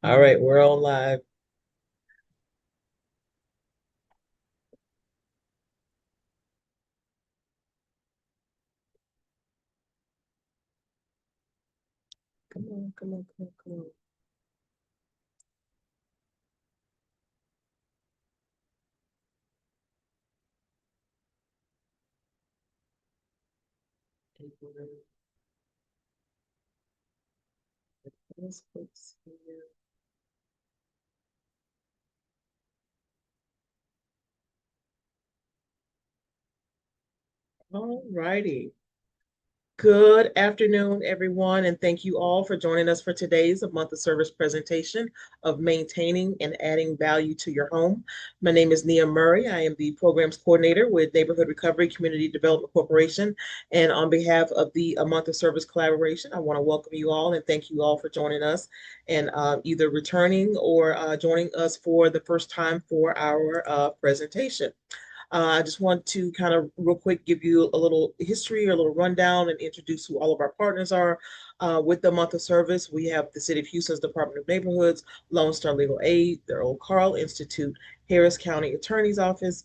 All right, we're on live. Come on, come on, come on, come on. Let's see here. All righty. Good afternoon, everyone, and thank you all for joining us for today's A Month of Service presentation of maintaining and adding value to your home. My name is Nia Murray. I am the programs coordinator with Neighborhood Recovery Community Development Corporation. And on behalf of the A Month of Service collaboration, I want to welcome you all and thank you all for joining us and either returning or joining us for the first time for our presentation. I just want to kind of real quick give you a little history or a little rundown and introduce who all of our partners are. With the month of service, we have the City of Houston's Department of Neighborhoods, Lone Star Legal Aid, the Old Carl Institute, Harris County Attorney's Office,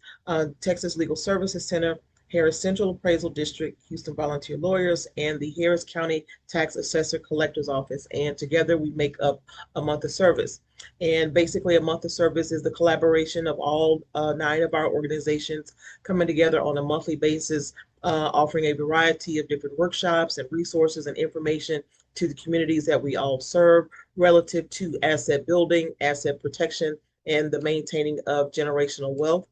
Texas Legal Services Center, Harris Central Appraisal District, Houston Volunteer Lawyers, and the Harris County Tax Assessor Collector's Office. And together we make up a month of service. And basically, a month of service is the collaboration of all nine of our organizations coming together on a monthly basis, offering a variety of different workshops and resources and information to the communities that we all serve relative to asset building, asset protection, and the maintaining of generational wealth.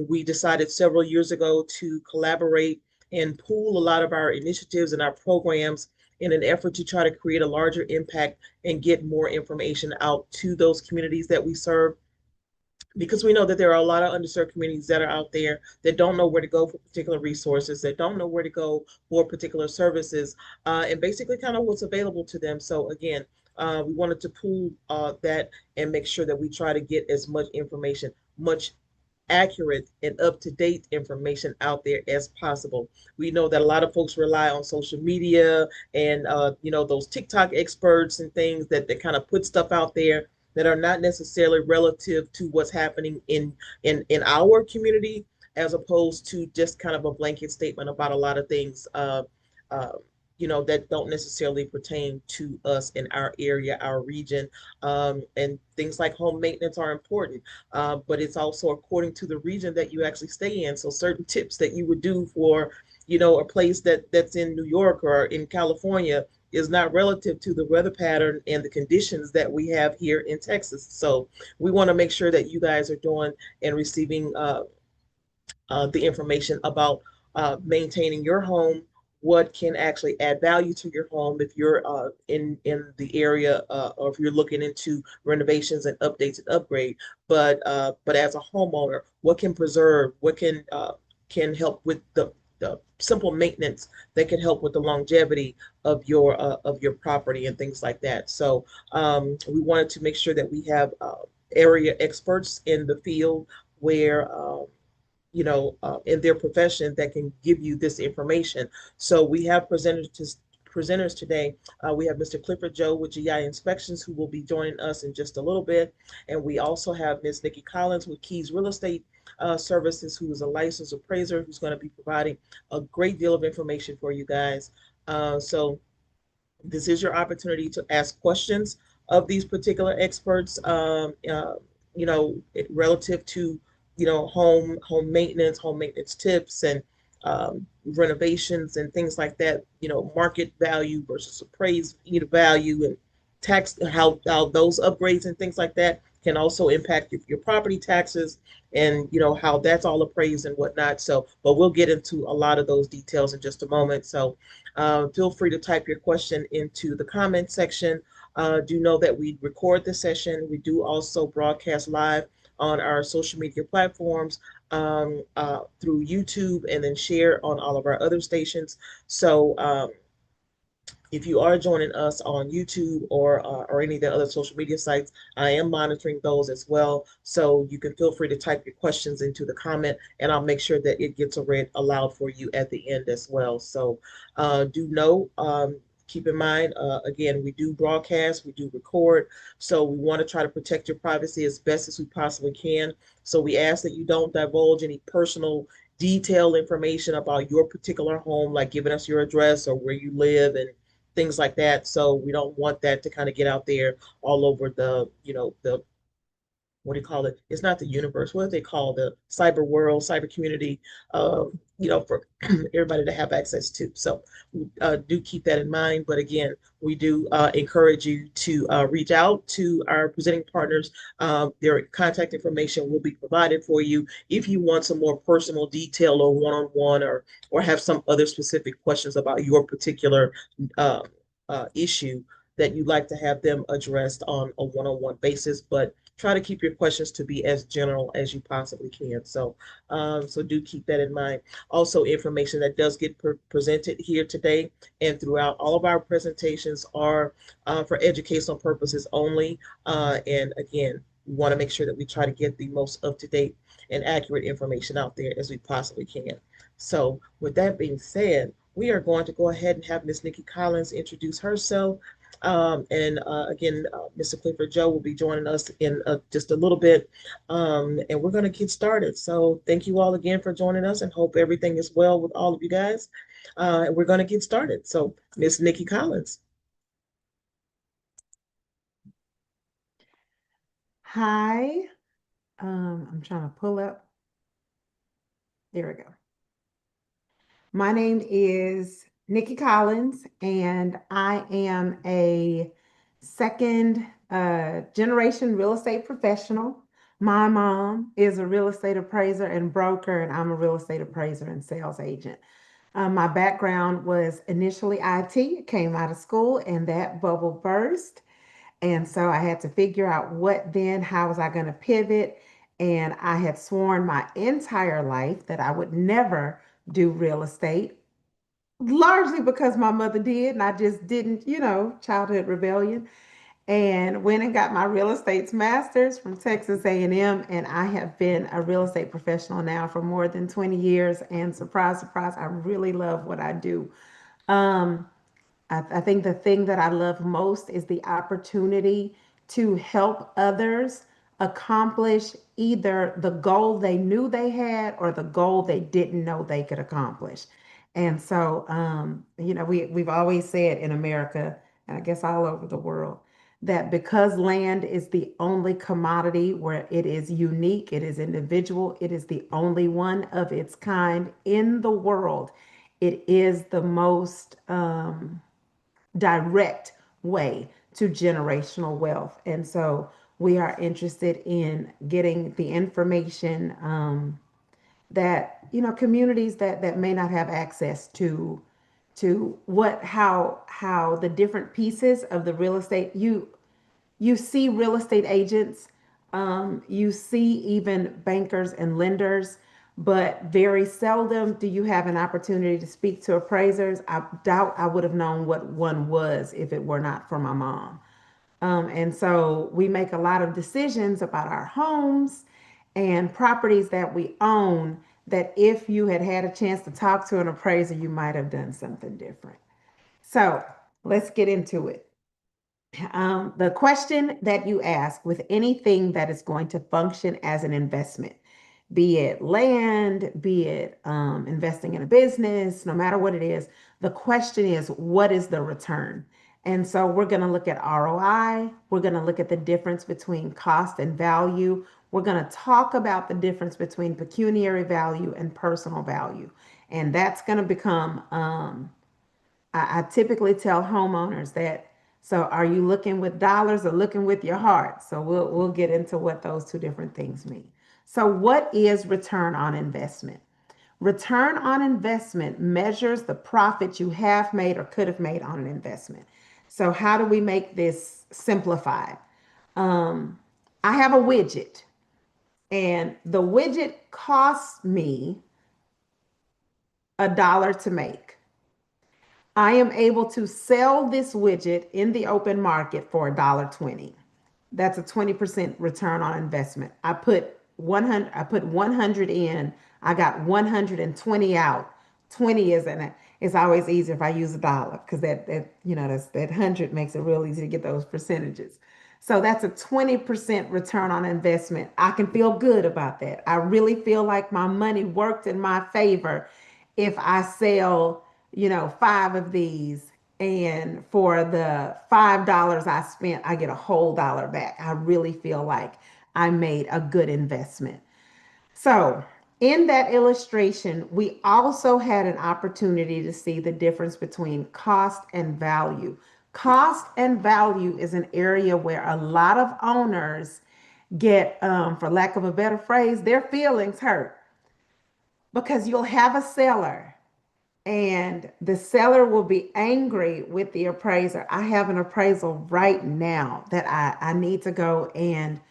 We decided several years ago to collaborate and pool a lot of our initiatives and our programs in an effort to try to create a larger impact and get more information out to those communities that we serve, because we know that there are a lot of underserved communities that are out there that don't know where to go for particular resources, that don't know where to go for particular services, and basically kind of what's available to them. So again, we wanted to pool that and make sure that we try to get as much information, much accurate and up-to-date information out there as possible. We know that a lot of folks rely on social media and those TikTok experts and things that kind of put stuff out there that are not necessarily relative to what's happening in our community, as opposed to just kind of a blanket statement about a lot of things uh, that don't necessarily pertain to us in our area, our region. And things like home maintenance are important, but it's also according to the region that you actually stay in. So certain tips that you would do for, a place that's in New York or in California is not relative to the weather pattern and the conditions that we have here in Texas. So we want to make sure that you guys are doing and receiving the information about maintaining your home, what can actually add value to your home if you're in the area, or if you're looking into renovations and updates and upgrade. But as a homeowner, what can preserve, what can help with the simple maintenance that can help with the longevity of your property and things like that. So we wanted to make sure that we have area experts in the field where in their profession that can give you this information. So we have presenters today. We have Mr. Clifford Joe with GI Inspections, who will be joining us in just a little bit. And we also have Ms. Nikki Collins with Keys Real Estate Services, who is a licensed appraiser, who's going to be providing a great deal of information for you guys. So this is your opportunity to ask questions of these particular experts, relative to, home maintenance tips and renovations and things like that, market value versus appraised value and tax, how those upgrades and things like that can also impact your property taxes and, how that's all appraised and whatnot. So, but we'll get into a lot of those details in just a moment. So feel free to type your question into the comment section. Do know that we record the session. We do also broadcast live on our social media platforms, through YouTube, and then share on all of our other stations. So if you are joining us on YouTube or any of the other social media sites, I am monitoring those as well. So you can feel free to type your questions into the comment, and I'll make sure that it gets read aloud for you at the end as well. So do know Keep in mind, again, we do broadcast, we do record, so we want to try to protect your privacy as best as we possibly can. So we ask that you don't divulge any personal detailed information about your particular home, like giving us your address or where you live and things like that. So we don't want that to kind of get out there all over the what do you call it? It's not the universe. What do they call the cyber world, cyber community? For everybody to have access to. So do keep that in mind. But again, we do encourage you to reach out to our presenting partners. Their contact information will be provided for you if you want some more personal detail or one-on-one, or have some other specific questions about your particular uh, issue that you'd like to have them addressed on a one-on-one basis. But try to keep your questions to be as general as you possibly can. So do keep that in mind. Also, information that does get presented here today and throughout all of our presentations are for educational purposes only. And again, we want to make sure that we try to get the most up-to-date and accurate information out there as we possibly can. So with that being said, we are going to go ahead and have Miss Nikki Collins introduce herself. And again, Mr. Clifford Joe will be joining us in just a little bit, and we're going to get started. So thank you all again for joining us, and hope everything is well with all of you guys. And we're going to get started. So Miss Nikki Collins. Hi, I'm trying to pull up. There we go. My name is Nikki Collins, and I am a second generation real estate professional. My mom is a real estate appraiser and broker, and I'm a real estate appraiser and sales agent. My background was initially IT, came out of school, and that bubble burst. And so I had to figure out how was I going to pivot? And I had sworn my entire life that I would never do real estate, largely because my mother did, and I just didn't, childhood rebellion. And went and got my real estate master's from Texas A&M, and I have been a real estate professional now for more than 20 years. And surprise, surprise, I really love what I do. Um, I think the thing that I love most is the opportunity to help others accomplish either the goal they knew they had or the goal they didn't know they could accomplish. And so, we've always said in America, and I guess all over the world, that because land is the only commodity where it is unique, it is individual, it is the only one of its kind in the world, it is the most direct way to generational wealth. And so we are interested in getting the information that communities that may not have access to what how the different pieces of the real estate. You see real estate agents, you see even bankers and lenders, but very seldom do you have an opportunity to speak to appraisers. I doubt I would have known what one was if it were not for my mom. And so we make a lot of decisions about our homes and properties that we own that if you had had a chance to talk to an appraiser, you might have done something different. So let's get into it. The question that you ask with anything that is going to function as an investment, be it land, be it investing in a business, no matter what it is, the question is, what is the return? And so we're going to look at ROI. We're going to look at the difference between cost and value. We're going to talk about the difference between pecuniary value and personal value. And that's going to become I typically tell homeowners that. So, are you looking with dollars or looking with your heart? So, we'll get into what those two different things mean. So, what is return on investment? Return on investment measures the profit you have made or could have made on an investment. So, how do we make this simplified? Um, I have a widget, and the widget costs me $1 to make. I am able to sell this widget in the open market for $1.20. That's a 20% return on investment. I put 100 in, I got 120 out. 20 is in it. it's always easier if I use a dollar because that 100 makes it real easy to get those percentages. So that's a 20% return on investment. I can feel good about that. I really feel like my money worked in my favor if I sell, five of these, and for the $5 I spent, I get a whole dollar back. I really feel like I made a good investment. So, in that illustration, we also had an opportunity to see the difference between cost and value. Cost and value is an area where a lot of owners get, for lack of a better phrase, their feelings hurt because you'll have a seller and the seller will be angry with the appraiser. I have an appraisal right now that I need to go and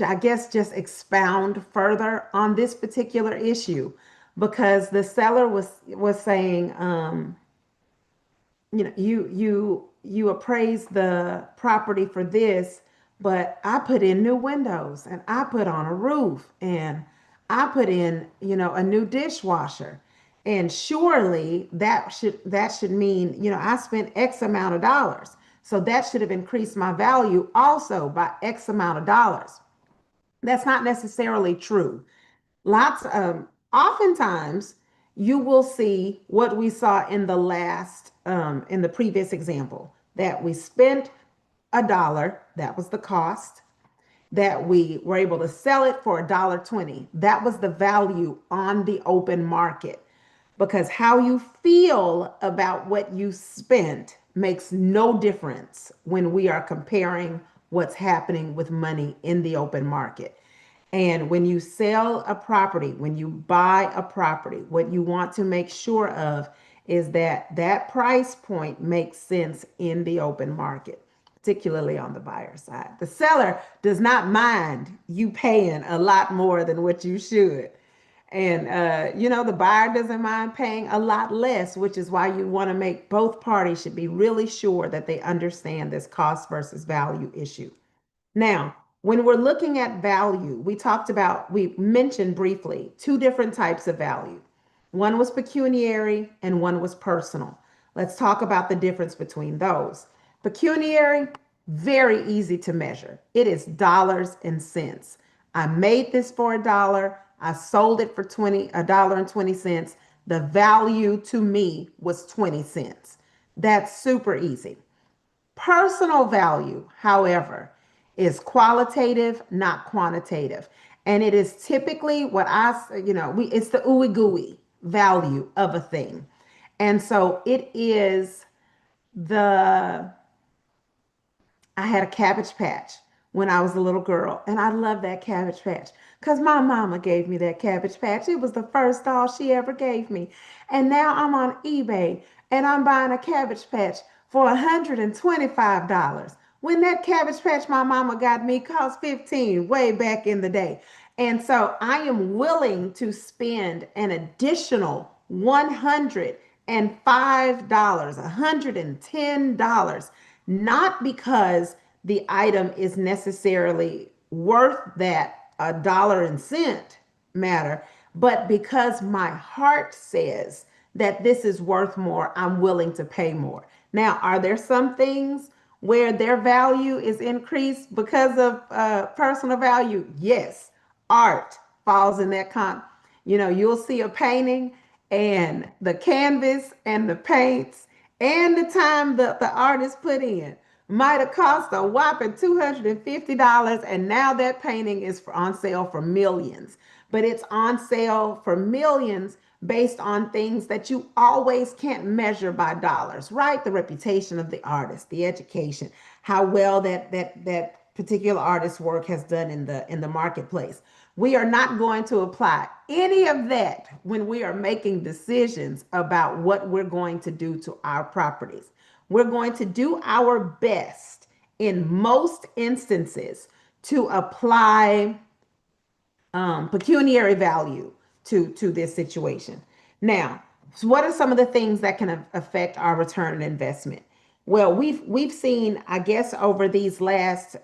I guess just expound further on this particular issue because the seller was saying, you appraise the property for this, but I put in new windows and I put on a roof and I put in, a new dishwasher. And surely that should mean, I spent X amount of dollars. So that should have increased my value also by X amount of dollars. That's not necessarily true. Oftentimes you will see what we saw in the previous example, that we spent a dollar, that was the cost, that we were able to sell it for $1.20. That was the value on the open market. Because how you feel about what you spent makes no difference when we are comparing what's happening with money in the open market. And when you sell a property, when you buy a property, what you want to make sure of is that that price point makes sense in the open market, particularly on the buyer side. The seller does not mind you paying a lot more than what you should. And, the buyer doesn't mind paying a lot less, which is why you want to make both parties should be really sure that they understand this cost versus value issue. Now, when we're looking at value, we mentioned briefly two different types of value. One was pecuniary and one was personal. Let's talk about the difference between those. Pecuniary, very easy to measure. It is dollars and cents. I made this for a dollar. I sold it for $1.20. The value to me was 20 cents. That's super easy. Personal value, however, is qualitative, not quantitative. And it is typically it's the ooey gooey value of a thing. And so it is the I had a cabbage patch when I was a little girl, and I love that cabbage patch because my mama gave me that cabbage patch. It was the first doll she ever gave me. And now I'm on eBay and I'm buying a cabbage patch for $125 when that cabbage patch my mama got me cost 15 way back in the day. And so I am willing to spend an additional $105, $110, not because the item is necessarily worth that a dollar and cent matter, but because my heart says that this is worth more, I'm willing to pay more. Now, are there some things where their value is increased because of personal value? Yes, art falls in that you'll see a painting and the canvas and the paints and the time the artist put in might have cost a whopping $250, and now that painting is on sale for millions. But it's on sale for millions based on things that you always can't measure by dollars, right? The reputation of the artist, the education, how well that particular artist's work has done in the marketplace. We are not going to apply any of that when we are making decisions about what we're going to do to our properties. We're going to do our best in most instances to apply pecuniary value to this situation. Now, so what are some of the things that can affect our return on investment? Well, we've seen, I guess, over these last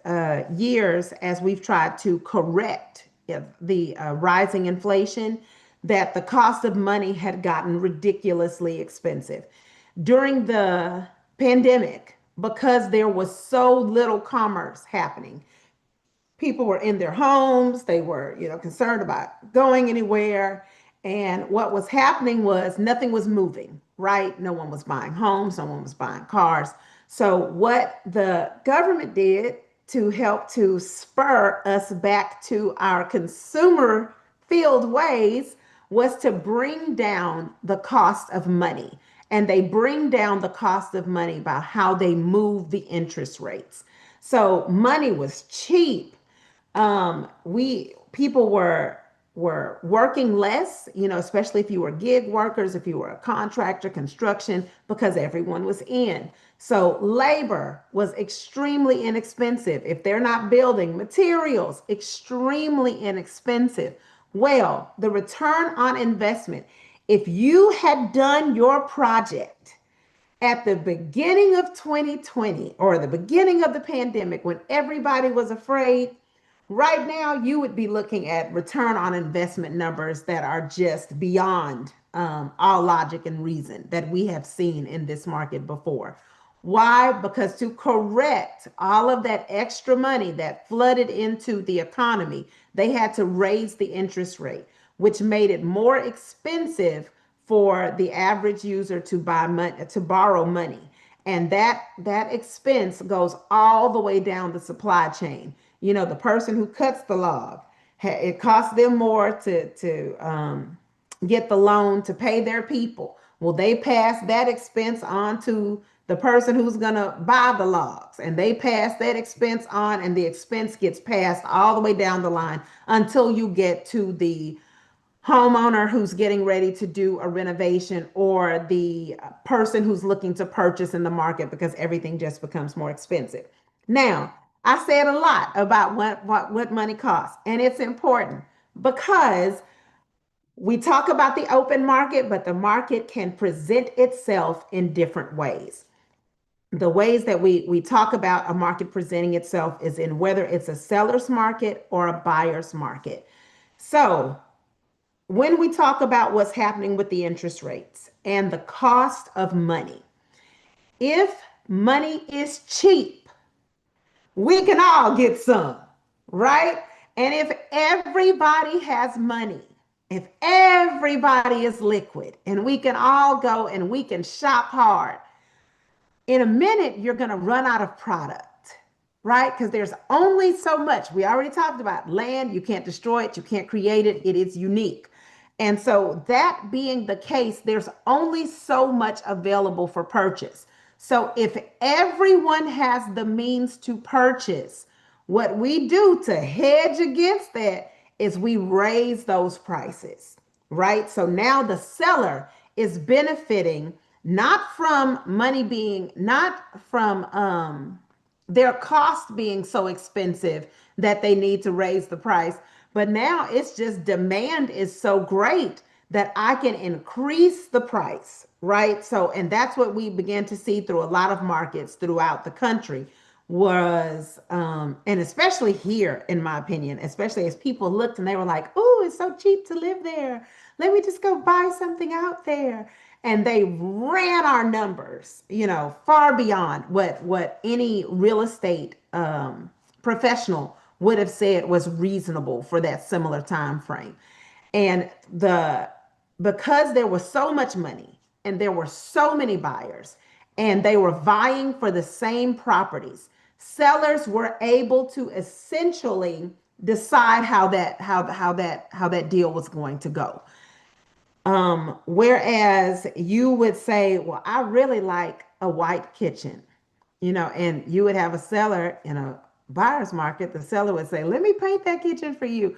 years, as we've tried to correct the rising inflation, that the cost of money had gotten ridiculously expensive. During the pandemic, because there was so little commerce happening, people were in their homes, they were, concerned about going anywhere, and what was happening was nothing was moving, right? No one was buying homes, no one was buying cars. So what the government did to help to spur us back to our consumer field ways was to bring down the cost of money, and they bring down the cost of money by how they move the interest rates. So money was cheap. We people were working less, especially if you were gig workers, if you were a contractor, construction, because everyone was in. So labor was extremely inexpensive. If they're not building, materials extremely inexpensive. Well, the return on investment, if you had done your project at the beginning of 2020 or the beginning of the pandemic when everybody was afraid, right now you would be looking at return on investment numbers that are just beyond all logic and reason that we have seen in this market before. Why? Because to correct all of that extra money that flooded into the economy, they had to raise the interest rate, which made it more expensive for the average user to buy money, to borrow money. And that expense goes all the way down the supply chain. The person who cuts the log, it costs them more to get the loan to pay their people. Well, they pass that expense on to the person who's going to buy the logs, and they pass that expense on, and the expense gets passed all the way down the line until you get to the homeowner who's getting ready to do a renovation, or the person who's looking to purchase in the market, because everything just becomes more expensive. Now, I said a lot about what money costs, and it's important because we talk about the open market, but the market can present itself in different ways. The ways that we talk about a market presenting itself is in whether it's a seller's market or a buyer's market. So when we talk about what's happening with the interest rates and the cost of money, if money is cheap, we can all get some, right? And if everybody has money, if everybody is liquid, and we can all go and we can shop hard, in a minute, you're going to run out of product, right? Because there's only so much. We already talked about land. You can't destroy it. You can't create it. It is unique. And so, that being the case, there's only so much available for purchase. So, if everyone has the means to purchase, what we do to hedge against that is we raise those prices, right? So now the seller is benefiting not from money being, not from their cost being so expensive that they need to raise the price, but now it's just demand is so great that I can increase the price, right? So, and that's what we began to see through a lot of markets throughout the country was, and especially here, in my opinion, especially as people looked and they were like, oh, it's so cheap to live there. Let me just go buy something out there. And they ran our numbers, far beyond what any real estate professional would have said was reasonable for that similar time frame. And because there was so much money and there were so many buyers and they were vying for the same properties, sellers were able to essentially decide how that deal was going to go. Whereas you would say, well, I really like a white kitchen, and you would have a seller in a buyer's market. The seller would say, let me paint that kitchen for you.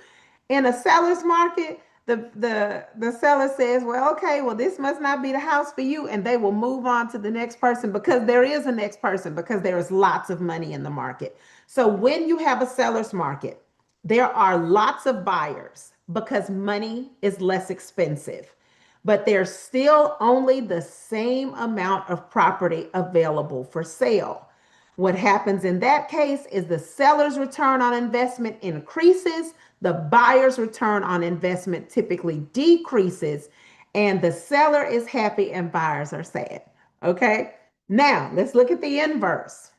In a seller's market, the seller says, well, okay, well, this must not be the house for you. And they will move on to the next person, because there is a next person, because there is lots of money in the market. So when you have a seller's market, there are lots of buyers because money is less expensive, but there's still only the same amount of property available for sale. What happens in that case is the seller's return on investment increases, the buyer's return on investment typically decreases, and the seller is happy and buyers are sad. Okay. Now let's look at the inverse.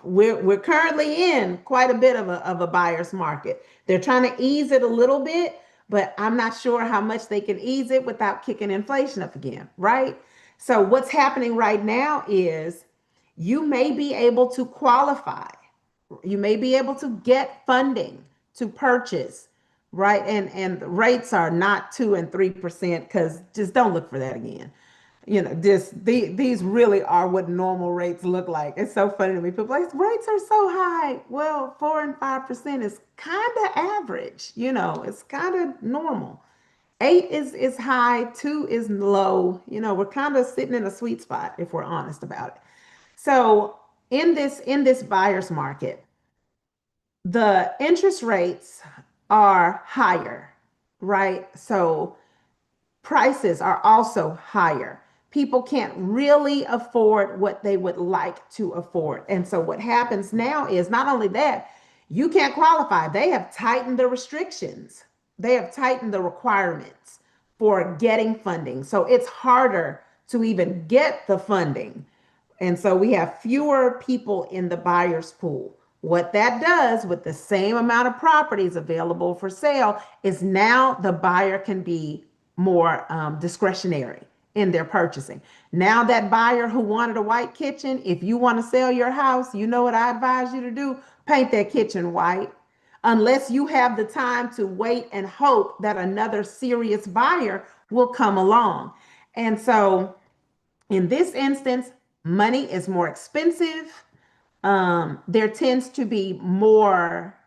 We're currently in quite a bit of a buyer's market. They're trying to ease it a little bit, but I'm not sure how much they can ease it without kicking inflation up again, right? So what's happening right now is you may be able to qualify. You may be able to get funding to purchase, right? And the rates are not 2 and 3%, because just don't look for that again. These really are what normal rates look like. It's so funny to me. People like, rates are so high. Well, 4 and 5% is kind of average. It's kind of normal. 8 is high, 2 is low. We're kind of sitting in a sweet spot if we're honest about it. So in this buyer's market, the interest rates are higher, right? So prices are also higher. People can't really afford what they would like to afford. And so what happens now is not only that, you can't qualify. They have tightened the restrictions. They have tightened the requirements for getting funding. So it's harder to even get the funding. And so we have fewer people in the buyer's pool. What that does with the same amount of properties available for sale is now the buyer can be more discretionary in their purchasing. Now, that buyer who wanted a white kitchen, if you want to sell your house, you know what I advise you to do? Paint that kitchen white. Unless you have the time to wait and hope that another serious buyer will come along. And so in this instance, money is more expensive. There tends to be more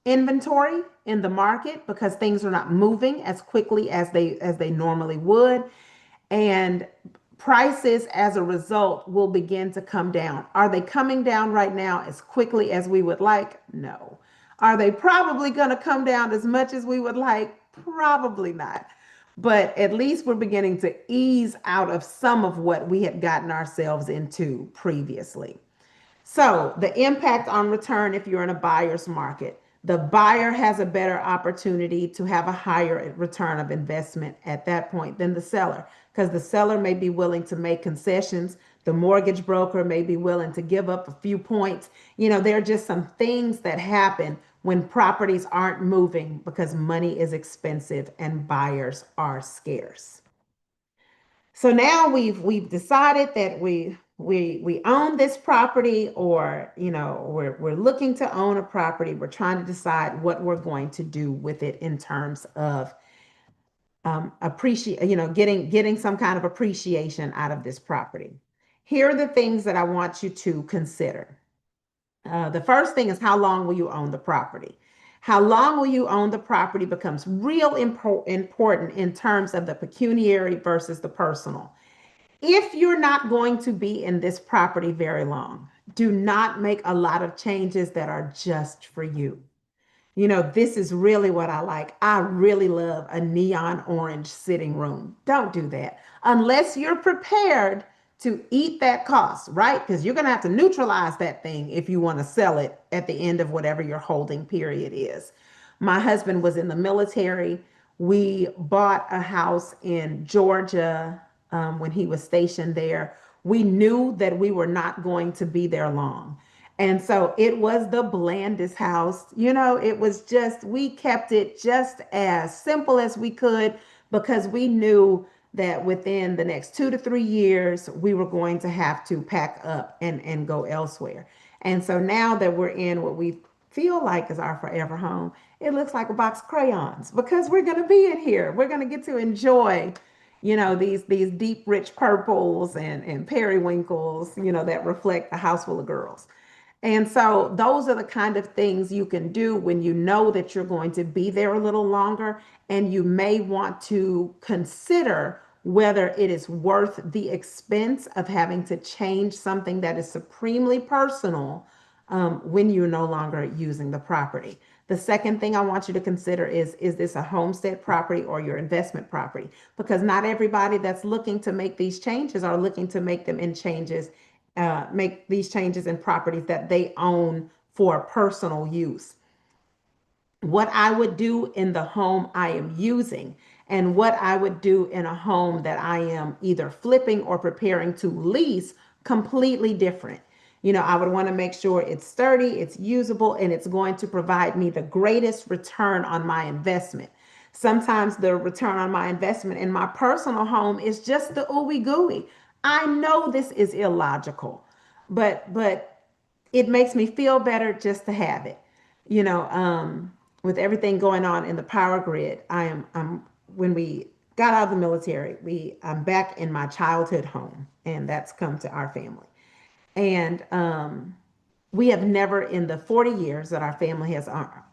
inventory in the market because things are not moving as quickly as they normally would, and prices as a result will begin to come down. Are they coming down right now as quickly as we would like? No. Are they probably going to come down as much as we would like? Probably not. But at least we're beginning to ease out of some of what we had gotten ourselves into previously. So, the impact on return if you're in a buyer's market. The buyer has a better opportunity to have a higher return of investment at that point than the seller, because the seller may be willing to make concessions. The mortgage broker may be willing to give up a few points. There are just some things that happen when properties aren't moving because money is expensive and buyers are scarce. So now we've decided that we own this property, or we're looking to own a property. We're trying to decide what we're going to do with it in terms of appreciate getting some kind of appreciation out of this property. Here are the things that I want you to consider. The first thing is, how long will you own the property? How long will you own the property becomes real important in terms of the pecuniary versus the personal. If you're not going to be in this property very long, do not make a lot of changes that are just for you. This is really what I like. I really love a neon orange sitting room. Don't do that unless you're prepared to eat that cost, right? Because you're going to have to neutralize that thing if you want to sell it at the end of whatever your holding period is. My husband was in the military. We bought a house in Georgia when he was stationed there. We knew that we were not going to be there long. And so it was the blandest house. It was just, we kept it just as simple as we could because we knew that within the next 2 to 3 years, we were going to have to pack up and go elsewhere. And so now that we're in what we feel like is our forever home, it looks like a box of crayons because we're going to be in here. We're going to get to enjoy these deep rich purples and periwinkles that reflect the house full of girls. And so those are the kind of things you can do when you know that you're going to be there a little longer, and you may want to consider whether it is worth the expense of having to change something that is supremely personal when you're no longer using the property. The second thing I want you to consider is this a homestead property or your investment property? Because not everybody that's looking to make these changes are looking to make them in changes make these changes in properties that they own for personal use. What I would do in the home I am using and what I would do in a home that I am either flipping or preparing to lease, completely different. I would want to make sure it's sturdy, it's usable, and it's going to provide me the greatest return on my investment. Sometimes the return on my investment in my personal home is just the ooey gooey. I know this is illogical, but it makes me feel better just to have it. You know, with everything going on in the power grid, I'm when we got out of the military, I'm back in my childhood home, and that's come to our family. And we have never, in the 40 years that our family has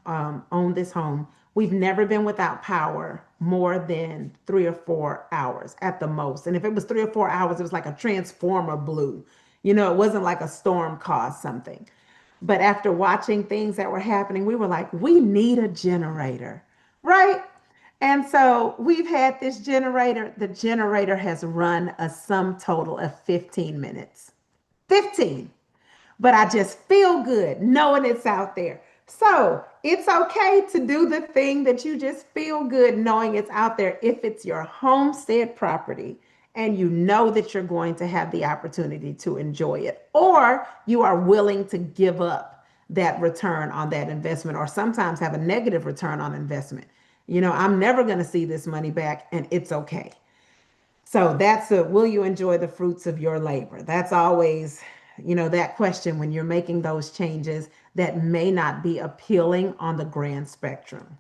owned this home, we've never been without power more than 3 or 4 hours at the most. And if it was 3 or 4 hours, it was like a transformer blew. It wasn't like a storm caused something. But after watching things that were happening, we were like, we need a generator, right? And so we've had this generator. The generator has run a sum total of 15 minutes. 15, but I just feel good knowing it's out there. So it's okay to do the thing that you just feel good knowing it's out there if it's your homestead property and you know that you're going to have the opportunity to enjoy it, or you are willing to give up that return on that investment, or sometimes have a negative return on investment. I'm never going to see this money back, and it's okay. So that's a will you enjoy the fruits of your labor? That's always, that question when you're making those changes that may not be appealing on the grand spectrum.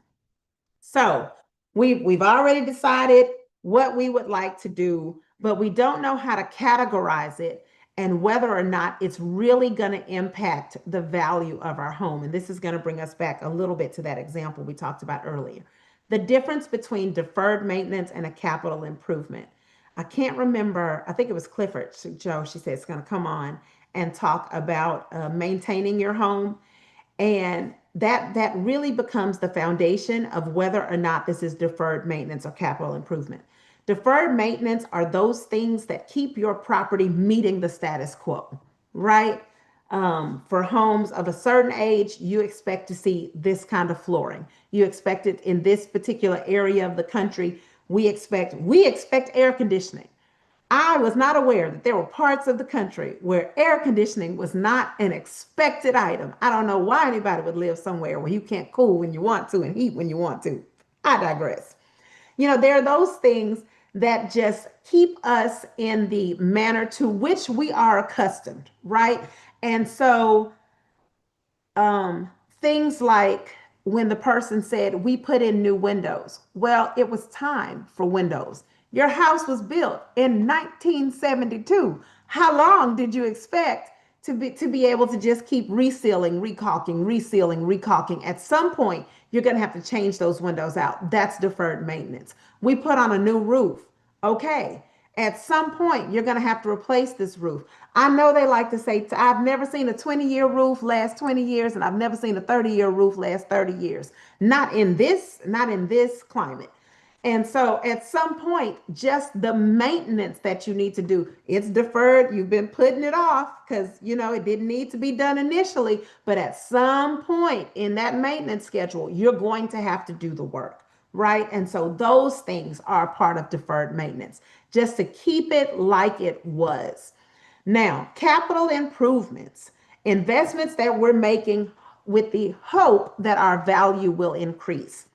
So we've already decided what we would like to do, but we don't know how to categorize it and whether or not it's really going to impact the value of our home. And this is going to bring us back a little bit to that example we talked about earlier. The difference between deferred maintenance and a capital improvement. I can't remember, I think it was Clifford, Joe, she said it's going to come on and talk about maintaining your home, and that really becomes the foundation of whether or not this is deferred maintenance or capital improvement. Deferred maintenance are those things that keep your property meeting the status quo, right? For homes of a certain age, you expect to see this kind of flooring. You expect it in this particular area of the country. We expect air conditioning. I was not aware that there were parts of the country where air conditioning was not an expected item. I don't know why anybody would live somewhere where you can't cool when you want to and heat when you want to. I digress. There are those things that just keep us in the manner to which we are accustomed, right? And so um, things like when the person said, we put in new windows. Well, it was time for windows. Your house was built in 1972. How long did you expect to be able to just keep resealing, recaulking, resealing, recaulking? At some point, you're going to have to change those windows out. That's deferred maintenance. We put on a new roof. Okay. At some point, you're going to have to replace this roof. I know they like to say, I've never seen a 20-year roof last 20 years, and I've never seen a 30-year roof last 30 years. Not in this climate. And so at some point, just the maintenance that you need to do, it's deferred. You've been putting it off because, it didn't need to be done initially. But at some point in that maintenance schedule, you're going to have to do the work, right? And so those things are part of deferred maintenance, just to keep it like it was. Now, capital improvements, investments that we're making with the hope that our value will increase.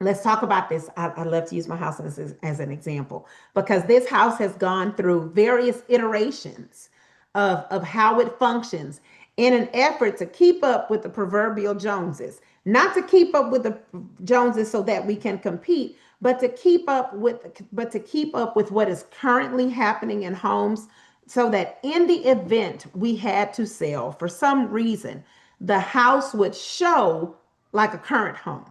Let's talk about this. I love to use my house as an example because this house has gone through various iterations of how it functions in an effort to keep up with the proverbial Joneses. Not to keep up with the Joneses so that we can compete, but to keep up with what is currently happening in homes, so that in the event we had to sell for some reason, the house would show like a current home.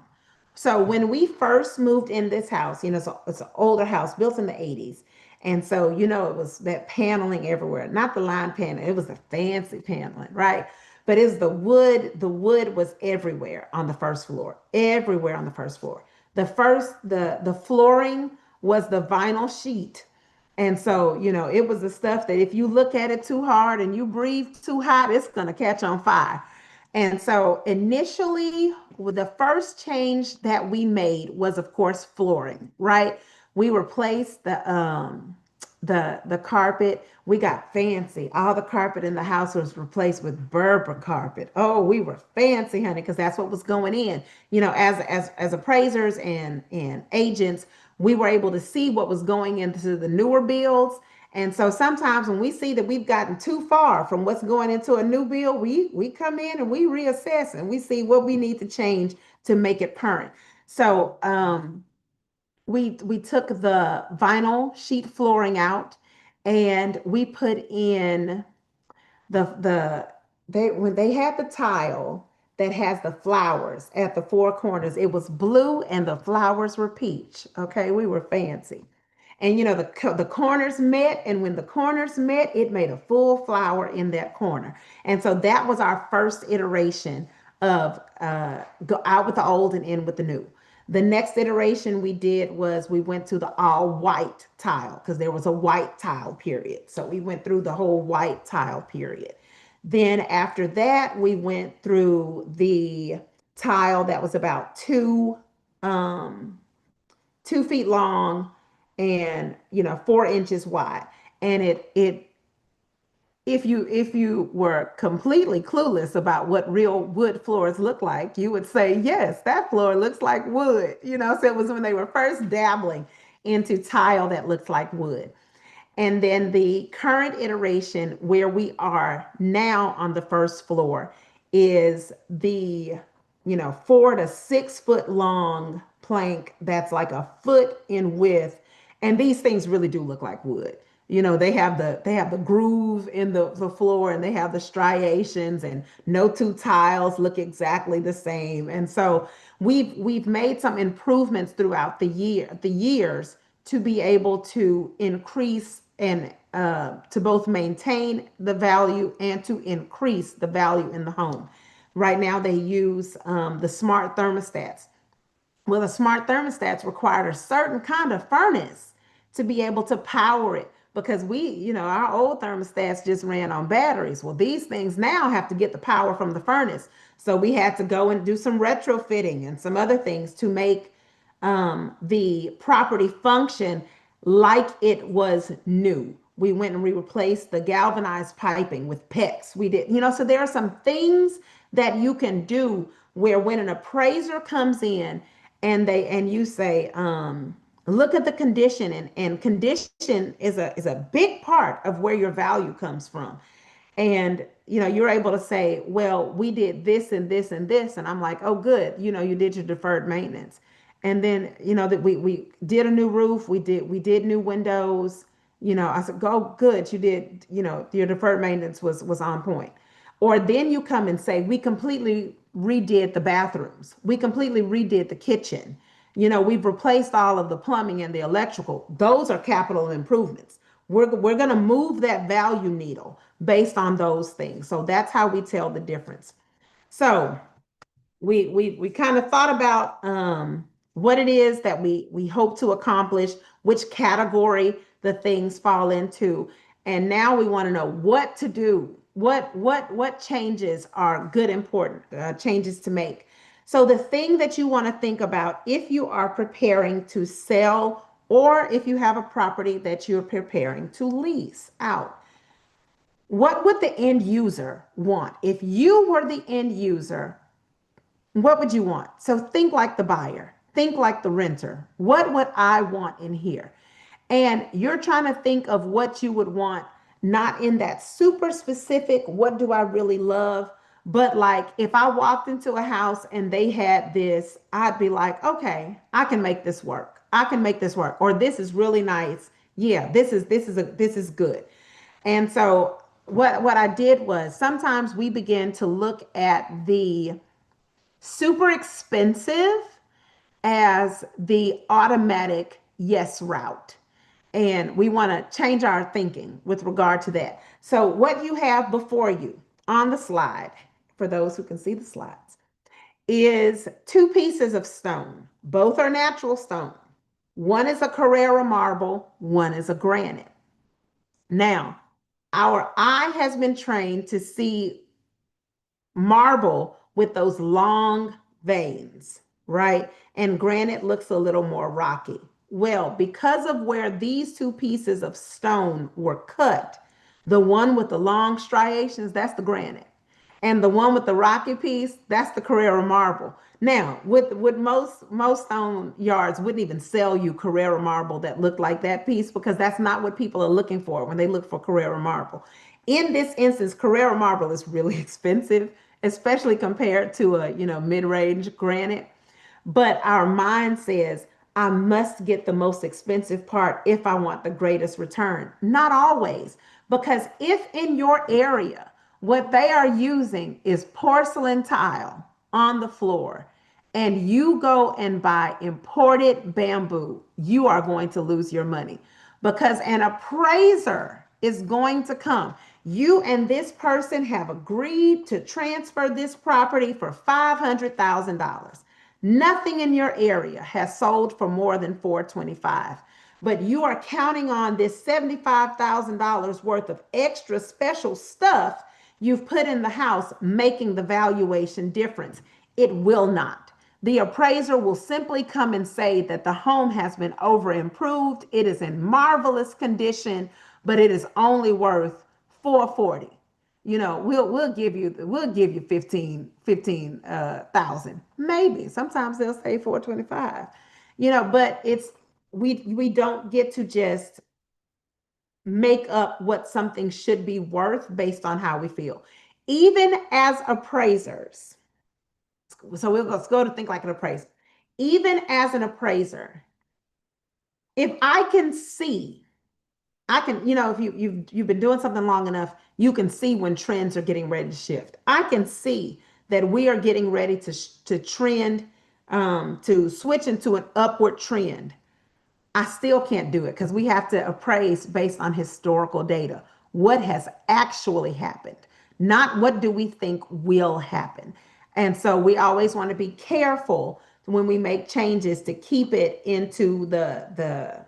So when we first moved in this house, it's an older house built in the 80s. And so, it was that paneling everywhere, not the line panel. It was the fancy paneling, right? But it's the wood was everywhere on the first floor, everywhere on the first floor. The flooring was the vinyl sheet, And so, it was the stuff that if you look at it too hard and you breathe too hot, it's going to catch on fire. And so, initially, the first change that we made was, of course, flooring, right? We replaced the carpet. We got fancy. All the carpet in the house was replaced with Berber carpet. Oh, we were fancy, honey, because that's what was going in. As appraisers and agents, we were able to see what was going into the newer builds. And so sometimes when we see that we've gotten too far from what's going into a new build, we come in and we reassess and we see what we need to change to make it current. So we took the vinyl sheet flooring out and we put in the they when they had the tile that has the flowers at the four corners, it was blue and the flowers were peach. Okay, we were fancy. And the corners met, and when the corners met, it made a full flower in that corner. And so that was our first iteration of go out with the old and in with the new. The next iteration we did was we went to the all white tile because there was a white tile period. So we went through the whole white tile period. Then after that, we went through the tile that was about 2 feet long and 4 inches wide. And it if you were completely clueless about what real wood floors look like, you would say, yes, that floor looks like wood. So it was when they were first dabbling into tile that looks like wood. And then the current iteration where we are now on the first floor is the 4 to 6 foot long plank that's like a foot in width. And these things really do look like wood. They have the groove in the floor and they have the striations and no two tiles look exactly the same. And so we've made some improvements throughout the years to be able to increase and to both maintain the value and to increase the value in the home. Right now, they use the smart thermostats. Well, the smart thermostats required a certain kind of furnace to be able to power it because our old thermostats just ran on batteries. Well, these things now have to get the power from the furnace. So we had to go and do some retrofitting and some other things to make the property function like it was new. We went and we replaced the galvanized piping with PEX. We did, so there are some things that you can do where when an appraiser comes in and you say, look at the condition and condition is a big part of where your value comes from. And you're able to say, well, we did this and this and this, and I'm like, oh good, you did your deferred maintenance. And then that we did a new roof, we did new windows. I said, go good, you did, your deferred maintenance was on point. Or then you come and say, we completely redid the bathrooms, we completely redid the kitchen, we've replaced all of the plumbing and the electrical. Those are capital improvements. We're going to move that value needle based on those things. So that's how we tell the difference. So we kind of thought about what it is that we hope to accomplish, which category the things fall into, and now we want to know what to do. What changes are good, important changes to make. So the thing that you want to think about if you are preparing to sell or if you have a property that you're preparing to lease out, what would the end user want? If you were the end user, what would you want? So think like the buyer, think like the renter. What would I want in here? And you're trying to think of what you would want, not in that super specific, what do I really love? But like if I walked into a house and they had this, I'd be like, okay, I can make this work. I can make this work. Or this is really nice. Yeah, this is good. And so what I did was sometimes we begin to look at the super expensive as the automatic yes route. And we want to change our thinking with regard to that. So, what you have before you on the slide, for those who can see the slides, is two pieces of stone. Both are natural stone. One is a Carrara marble, one is a granite. Now, our eye has been trained to see marble with those long veins, right? And granite looks a little more rocky. Well, because of where these two pieces of stone were cut, the one with the long striations, that's the granite. And the one with the rocky piece, that's the Carrera marble. Now, with most stone yards wouldn't even sell you Carrera marble that looked like that piece because that's not what people are looking for when they look for Carrera marble. In this instance, Carrera marble is really expensive, especially compared to a mid-range granite. But our mind says, I must get the most expensive part if I want the greatest return. Not always, because if in your area, what they are using is porcelain tile on the floor, and you go and buy imported bamboo, you are going to lose your money because an appraiser is going to come. You and this person have agreed to transfer this property for $500,000. Nothing in your area has sold for more than 425, but you are counting on this $75,000 worth of extra special stuff you've put in the house making the valuation difference. It will not. The appraiser will simply come and say that the home has been over improved. It is in marvelous condition, but it is only worth 440. We'll give you 15,000 maybe. Sometimes they'll say 425. But we don't get to just make up what something should be worth based on how we feel. Even as appraisers, so let's go to think like an appraiser. Even as an appraiser, if I can see, I can, if you've been doing something long enough, you can see when trends are getting ready to shift. I can see that we are getting ready to trend, to switch into an upward trend. I still can't do it because we have to appraise based on historical data. What has actually happened, not what do we think will happen. And so we always want to be careful when we make changes to keep it into the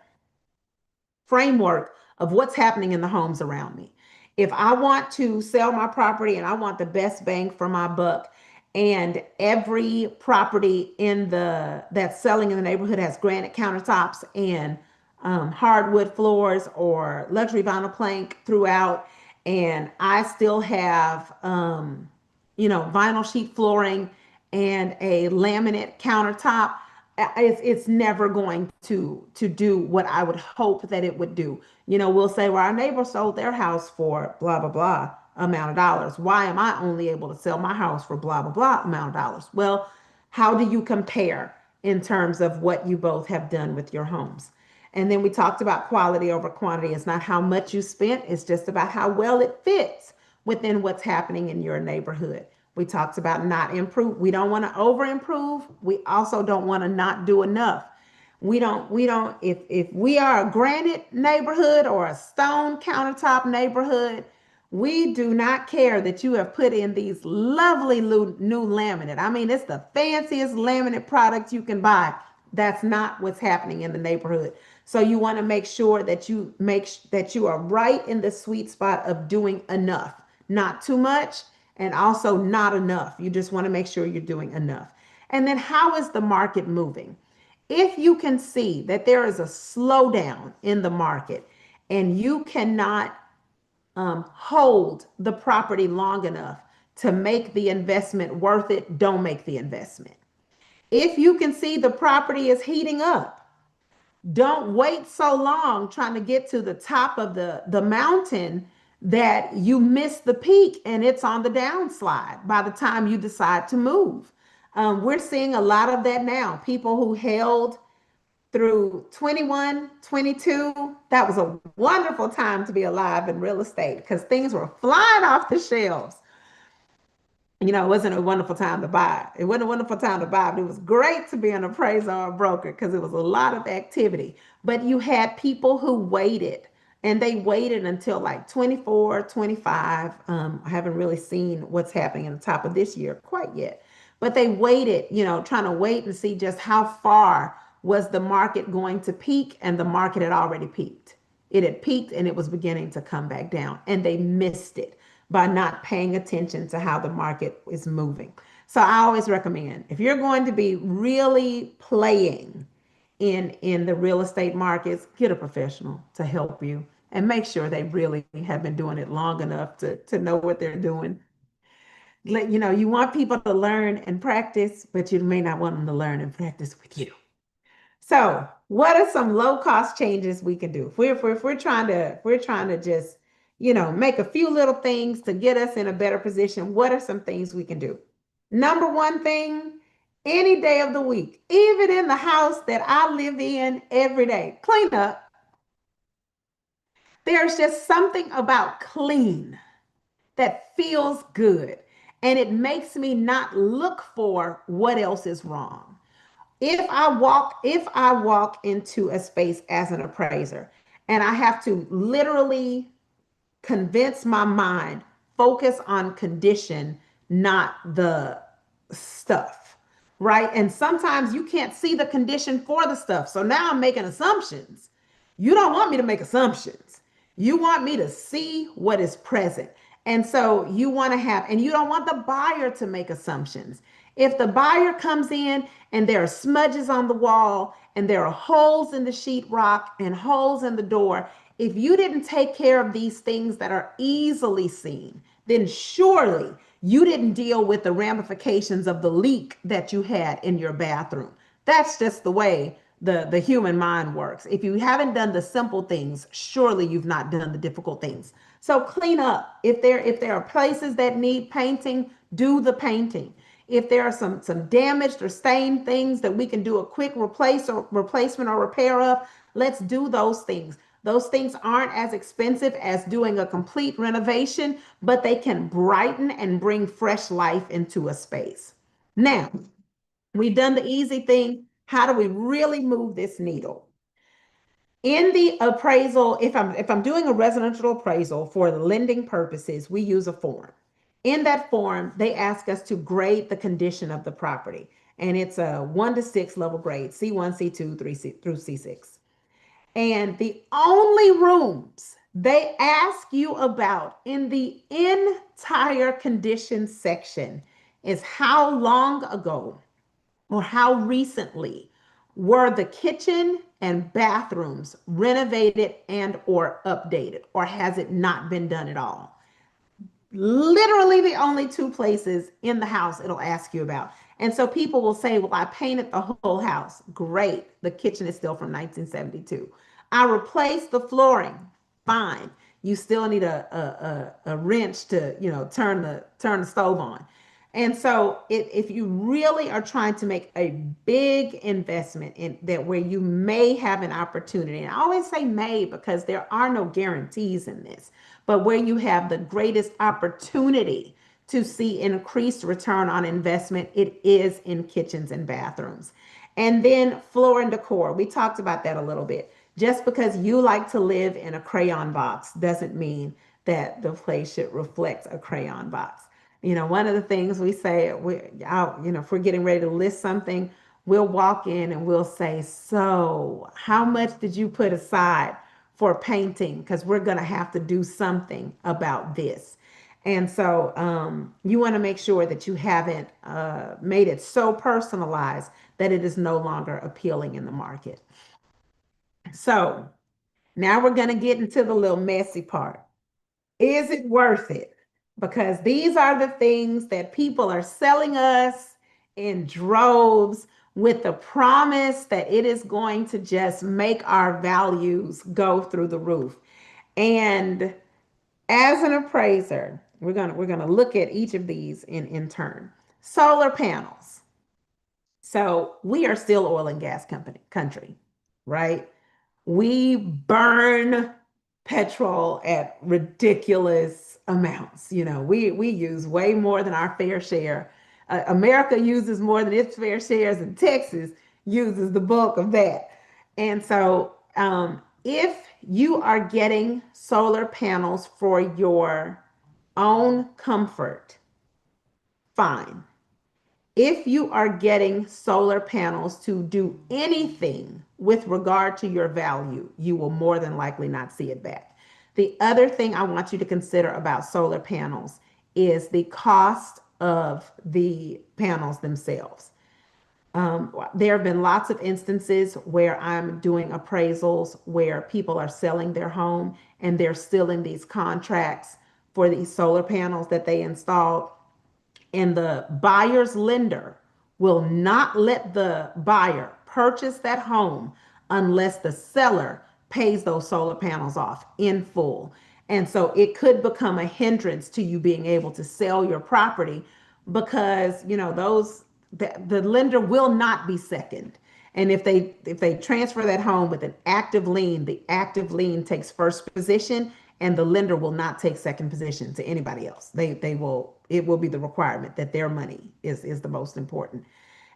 framework of what's happening in the homes around me. If I want to sell my property and I want the best bang for my buck, and every property in the that's selling in the neighborhood has granite countertops and hardwood floors or luxury vinyl plank throughout, and I still have vinyl sheet flooring and a laminate countertop, it's never going to do what I would hope that it would do. We'll say, well, our neighbor sold their house for blah blah blah amount of dollars. Why am I only able to sell my house for blah blah blah amount of dollars? Well, how do you compare in terms of what you both have done with your homes? And then we talked about quality over quantity. It's not how much you spent, it's just about how well it fits within what's happening in your neighborhood. We talked about not improve. We don't want to over improve. We also don't want to not do enough. We don't, if we are a granite neighborhood or a stone countertop neighborhood, we do not care that you have put in these lovely new laminate. I mean, it's the fanciest laminate product you can buy. That's not what's happening in the neighborhood. So you want to make sure that you are right in the sweet spot of doing enough, not too much, and also not enough. You just want to make sure you're doing enough. And then how is the market moving? If you can see that there is a slowdown in the market and you cannot hold the property long enough to make the investment worth it, don't make the investment. If you can see the property is heating up, don't wait so long trying to get to the top of the mountain that you miss the peak and it's on the downslide by the time you decide to move. We're seeing a lot of that now. People who held through 21, 22. That was a wonderful time to be alive in real estate because things were flying off the shelves. It wasn't a wonderful time to buy. It wasn't a wonderful time to buy, but it was great to be an appraiser or a broker because it was a lot of activity. But you had people who waited and they waited until like 24, 25. I haven't really seen what's happening in the top of this year quite yet, but they waited, trying to wait and see just how far was the market going to peak, and the market had already peaked. It had peaked and it was beginning to come back down, and they missed it by not paying attention to how the market is moving. So I always recommend, if you're going to be really playing in the real estate markets, get a professional to help you and make sure they really have been doing it long enough to know what they're doing. You want people to learn and practice, but you may not want them to learn and practice with you. So, what are some low cost changes we can do? If we're trying to just, make a few little things to get us in a better position, what are some things we can do? Number one thing, any day of the week, even in the house that I live in every day, clean up. There's just something about clean that feels good, and it makes me not look for what else is wrong. If I walk into a space as an appraiser and I have to literally convince my mind, focus on condition, not the stuff, right? And sometimes you can't see the condition for the stuff. So now I'm making assumptions. You don't want me to make assumptions. You want me to see what is present. And so you want to have, and you don't want the buyer to make assumptions. If the buyer comes in and there are smudges on the wall and there are holes in the sheetrock and holes in the door, if you didn't take care of these things that are easily seen, then surely you didn't deal with the ramifications of the leak that you had in your bathroom. That's just the way the human mind works. If you haven't done the simple things, surely you've not done the difficult things. So clean up. If there are places that need painting, do the painting. If there are some damaged or stained things that we can do a quick replacement or repair of, let's do those things. Those things aren't as expensive as doing a complete renovation, but they can brighten and bring fresh life into a space. Now, we've done the easy thing. How do we really move this needle? In the appraisal, if I'm doing a residential appraisal for the lending purposes, we use a form. In that form, they ask us to grade the condition of the property, and it's a 1 to 6 level grade, C1, C2, 3 C, through C6. And the only rooms they ask you about in the entire condition section is how long ago or how recently were the kitchen and bathrooms renovated and or updated, or has it not been done at all? Literally the only two places in the house it'll ask you about. And so people will say, well, I painted the whole house. Great. The kitchen is still from 1972. I replaced the flooring. Fine. You still need a wrench to, turn the stove on. And so if you really are trying to make a big investment in that where you may have an opportunity, and I always say may because there are no guarantees in this, but where you have the greatest opportunity to see increased return on investment, it is in kitchens and bathrooms. And then floor and decor. We talked about that a little bit. Just because you like to live in a crayon box doesn't mean that the place should reflect a crayon box. One of the things we say, if we're getting ready to list something, we'll walk in and we'll say, so how much did you put aside for painting? Because we're going to have to do something about this. And so you want to make sure that you haven't made it so personalized that it is no longer appealing in the market. So now we're going to get into the little messy part. Is it worth it? Because these are the things that people are selling us in droves with the promise that it is going to just make our values go through the roof. And as an appraiser, we're gonna look at each of these in turn. Solar panels. So we are still oil and gas country, right? We burn petrol at ridiculous amounts. We use way more than our fair share. America uses more than its fair shares, and Texas uses the bulk of that. And so, if you are getting solar panels for your own comfort, fine. If you are getting solar panels to do anything with regard to your value, you will more than likely not see it back. The other thing I want you to consider about solar panels is the cost of the panels themselves. There have been lots of instances where I'm doing appraisals where people are selling their home and they're still in these contracts for these solar panels that they installed, and the buyer's lender will not let the buyer purchase that home unless the seller pays those solar panels off in full. And so it could become a hindrance to you being able to sell your property because, the lender will not be second. And if they transfer that home with an active lien, the active lien takes first position, and the lender will not take second position to anybody else. They will, it will be the requirement that their money is the most important.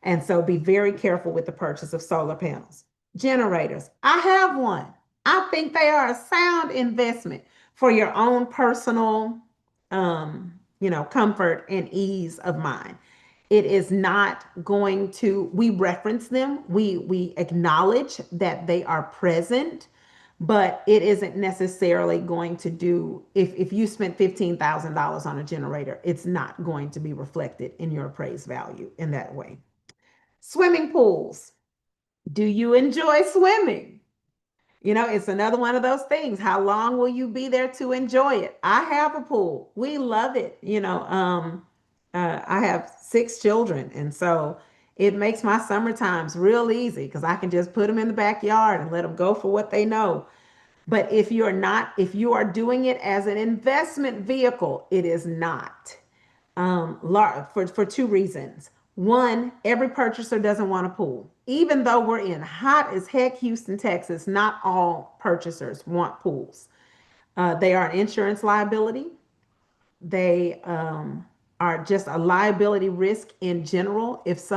And so be very careful with the purchase of solar panels. Generators. I have one. I think they are a sound investment for your own personal comfort and ease of mind. It is not going to, we reference them, we acknowledge that they are present, but it isn't necessarily going to do, if you spent $15,000 on a generator, it's not going to be reflected in your appraised value in that way. Swimming pools. Do you enjoy swimming? It's another one of those things. How long will you be there to enjoy it? I have a pool. We love it. I have 6 children, and so it makes my summer times real easy because I can just put them in the backyard and let them go for what they know. But if you are doing it as an investment vehicle, it is not. For 2 reasons. One, every purchaser doesn't want a pool. Even though we're in hot as heck Houston, Texas, not all purchasers want pools. They are an insurance liability. They are just a liability risk in general. If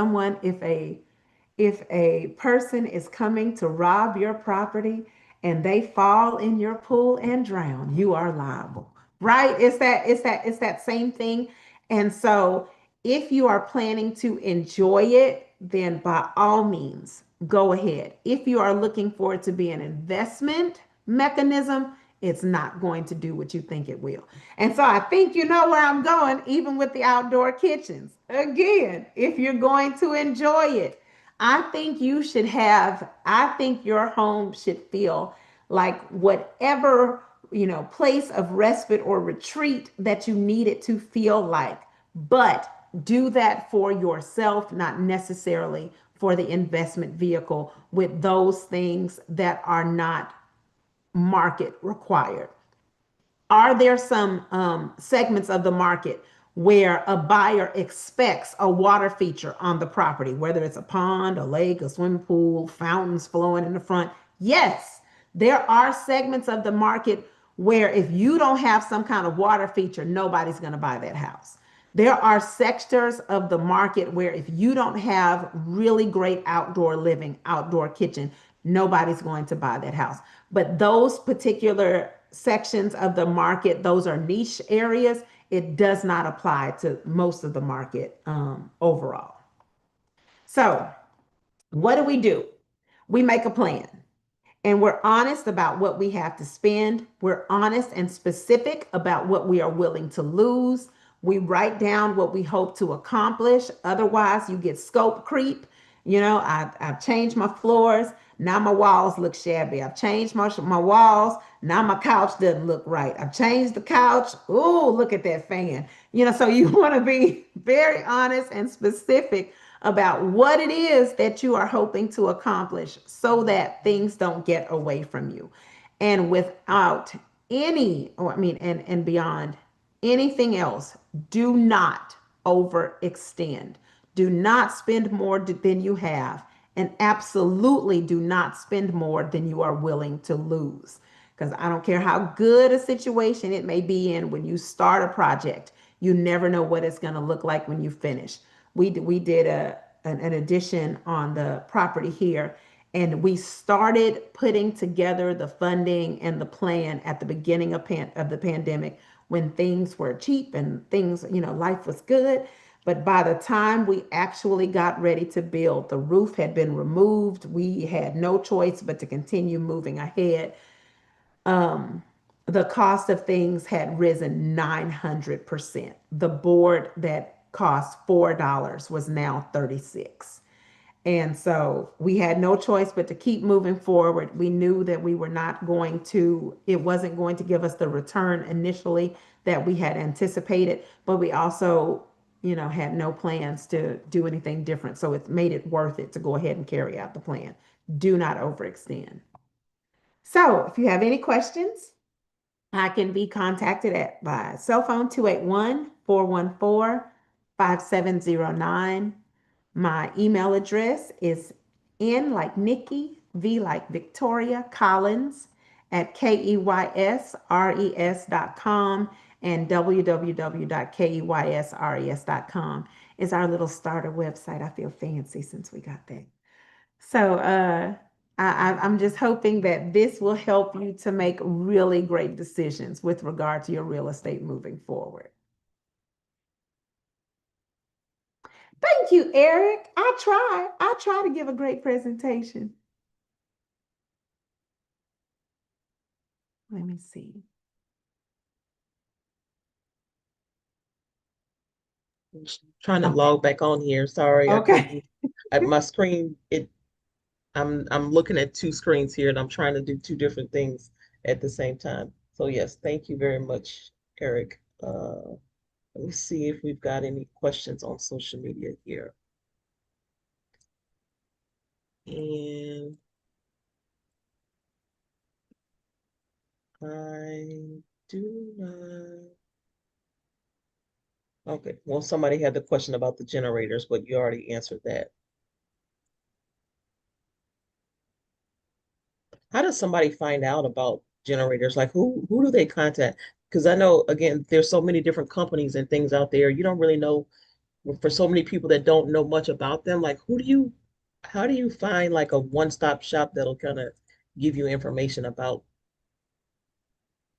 a person is coming to rob your property and they fall in your pool and drown, you are liable. Right? It's that same thing. And so if you are planning to enjoy it, then by all means, go ahead. If you are looking for it to be an investment mechanism, it's not going to do what you think it will. And so I think you know where I'm going, even with the outdoor kitchens. Again, if you're going to enjoy it, I think your home should feel like whatever, place of respite or retreat that you need it to feel like. But do that for yourself, not necessarily for the investment vehicle with those things that are not market required. Are there some segments of the market where a buyer expects a water feature on the property, whether it's a pond, a lake, a swimming pool, fountains flowing in the front? Yes, there are segments of the market where if you don't have some kind of water feature, nobody's going to buy that house. There are sectors of the market where if you don't have really great outdoor living, outdoor kitchen, nobody's going to buy that house. But those particular sections of the market, those are niche areas. It does not apply to most of the market overall. So, what do? We make a plan and we're honest about what we have to spend. We're honest and specific about what we are willing to lose. We write down what we hope to accomplish. Otherwise, you get scope creep. I've changed my floors. Now my walls look shabby. I've changed my walls. Now my couch doesn't look right. I've changed the couch. Oh, look at that fan. So you want to be very honest and specific about what it is that you are hoping to accomplish so that things don't get away from you. And without any, or I mean, and beyond anything else, do not overextend. Do not spend more than you have. And absolutely do not spend more than you are willing to lose. Because I don't care how good a situation it may be in when you start a project, you never know what it's going to look like when you finish. We did an addition on the property here, and we started putting together the funding and the plan at the beginning of the pandemic when things were cheap and things, life was good. But by the time we actually got ready to build, the roof had been removed. We had no choice but to continue moving ahead. Um, the cost of things had risen 900%. The board that cost $4 was now 36. And so we had no choice but to keep moving forward. We knew that we were not going to, it wasn't going to give us the return initially that we had anticipated, but we also, had no plans to do anything different. So it made it worth it to go ahead and carry out the plan. Do not overextend. So if you have any questions, I can be contacted at by cell phone 281-414-5709. My email address is N like Nikki, V like Victoria, Collins at keysres.com, and www.keysres.com is our little starter website. I feel fancy since we got that. So I'm just hoping that this will help you to make really great decisions with regard to your real estate moving forward. Thank you, Eric. I try. I try to give a great presentation. Let me see. Trying to Okay. log back on here. Sorry, I Okay. couldn't. My screen, I'm looking at two screens here and I'm trying to do two different things at the same time. So yes, thank you very much, Eric. Let me see if we've got any questions on social media here. And I do not. Okay, well, somebody had the question about the generators, but you already answered that. How does somebody find out about generators? Like who do they contact? Because I know again, there's so many different companies and things out there. You don't really know for so many people that don't know much about them. Like how do you find like a one-stop shop that'll kind of give you information about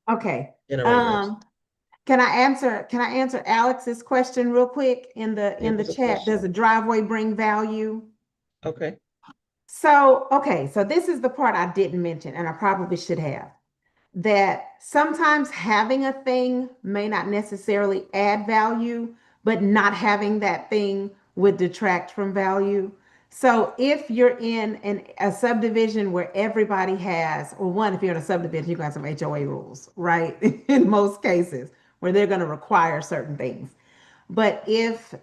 Okay. generators? Um, can I answer Alex's question real quick in It the was a chat? Does question. a driveway bring value? Okay. So, okay, so this is the part I didn't mention, and I probably should have. That sometimes having a thing may not necessarily add value, but not having that thing would detract from value. So if you're in a subdivision where everybody has, or one, if you're in a subdivision, you're going to have some HOA rules, right? In most cases, where they're going to require certain things. But if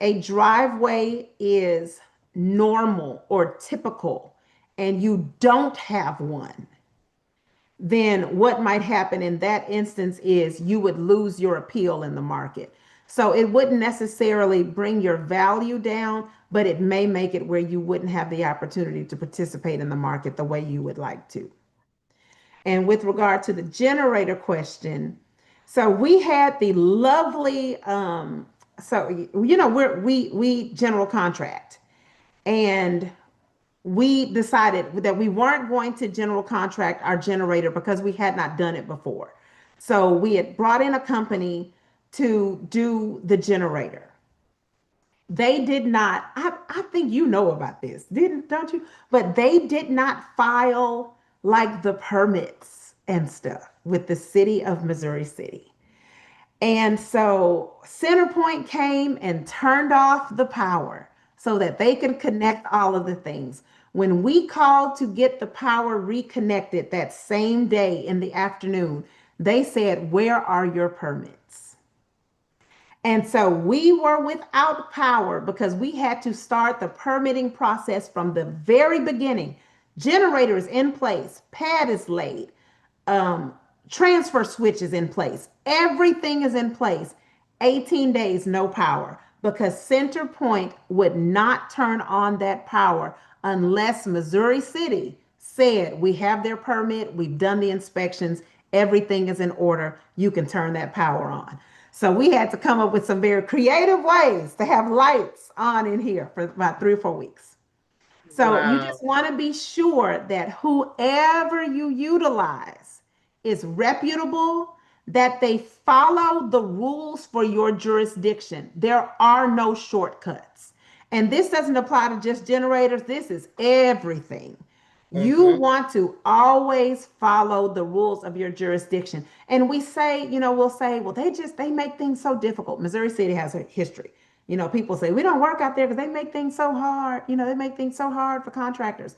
a driveway is normal or typical and you don't have one, then what might happen in that instance is you would lose your appeal in the market. So it wouldn't necessarily bring your value down, but it may make it where you wouldn't have the opportunity to participate in the market the way you would like to. And with regard to the generator question, so we had the lovely, so we general contract, and we decided that we weren't going to general contract our generator because we had not done it before. So we had brought in a company to do the generator. They did not, I think you know about this, didn't, don't you? But they did not file like the permits and stuff with the city of Missouri City. And so CenterPoint came and turned off the power so that they could connect all of the things. When we called to get the power reconnected that same day in the afternoon, they said, "Where are your permits?" And so we were without power because we had to start the permitting process from the very beginning. Generator is in place, pad is laid, um, transfer switch is in place, everything is in place. 18 days, no power because CenterPoint would not turn on that power unless Missouri City said, "We have their permit, we've done the inspections, everything is in order, you can turn that power on." So we had to come up with some very creative ways to have lights on in here for about 3 or 4 weeks. So you Wow. just want to be sure that whoever you utilize is reputable, that they follow the rules for your jurisdiction. There are no shortcuts. And this doesn't apply to just generators, this is everything. You Mm-hmm. want to always follow the rules of your jurisdiction. And we say, we'll say, well, they make things so difficult. Missouri City has a history. People say we don't work out there because they make things so hard. They make things so hard for contractors.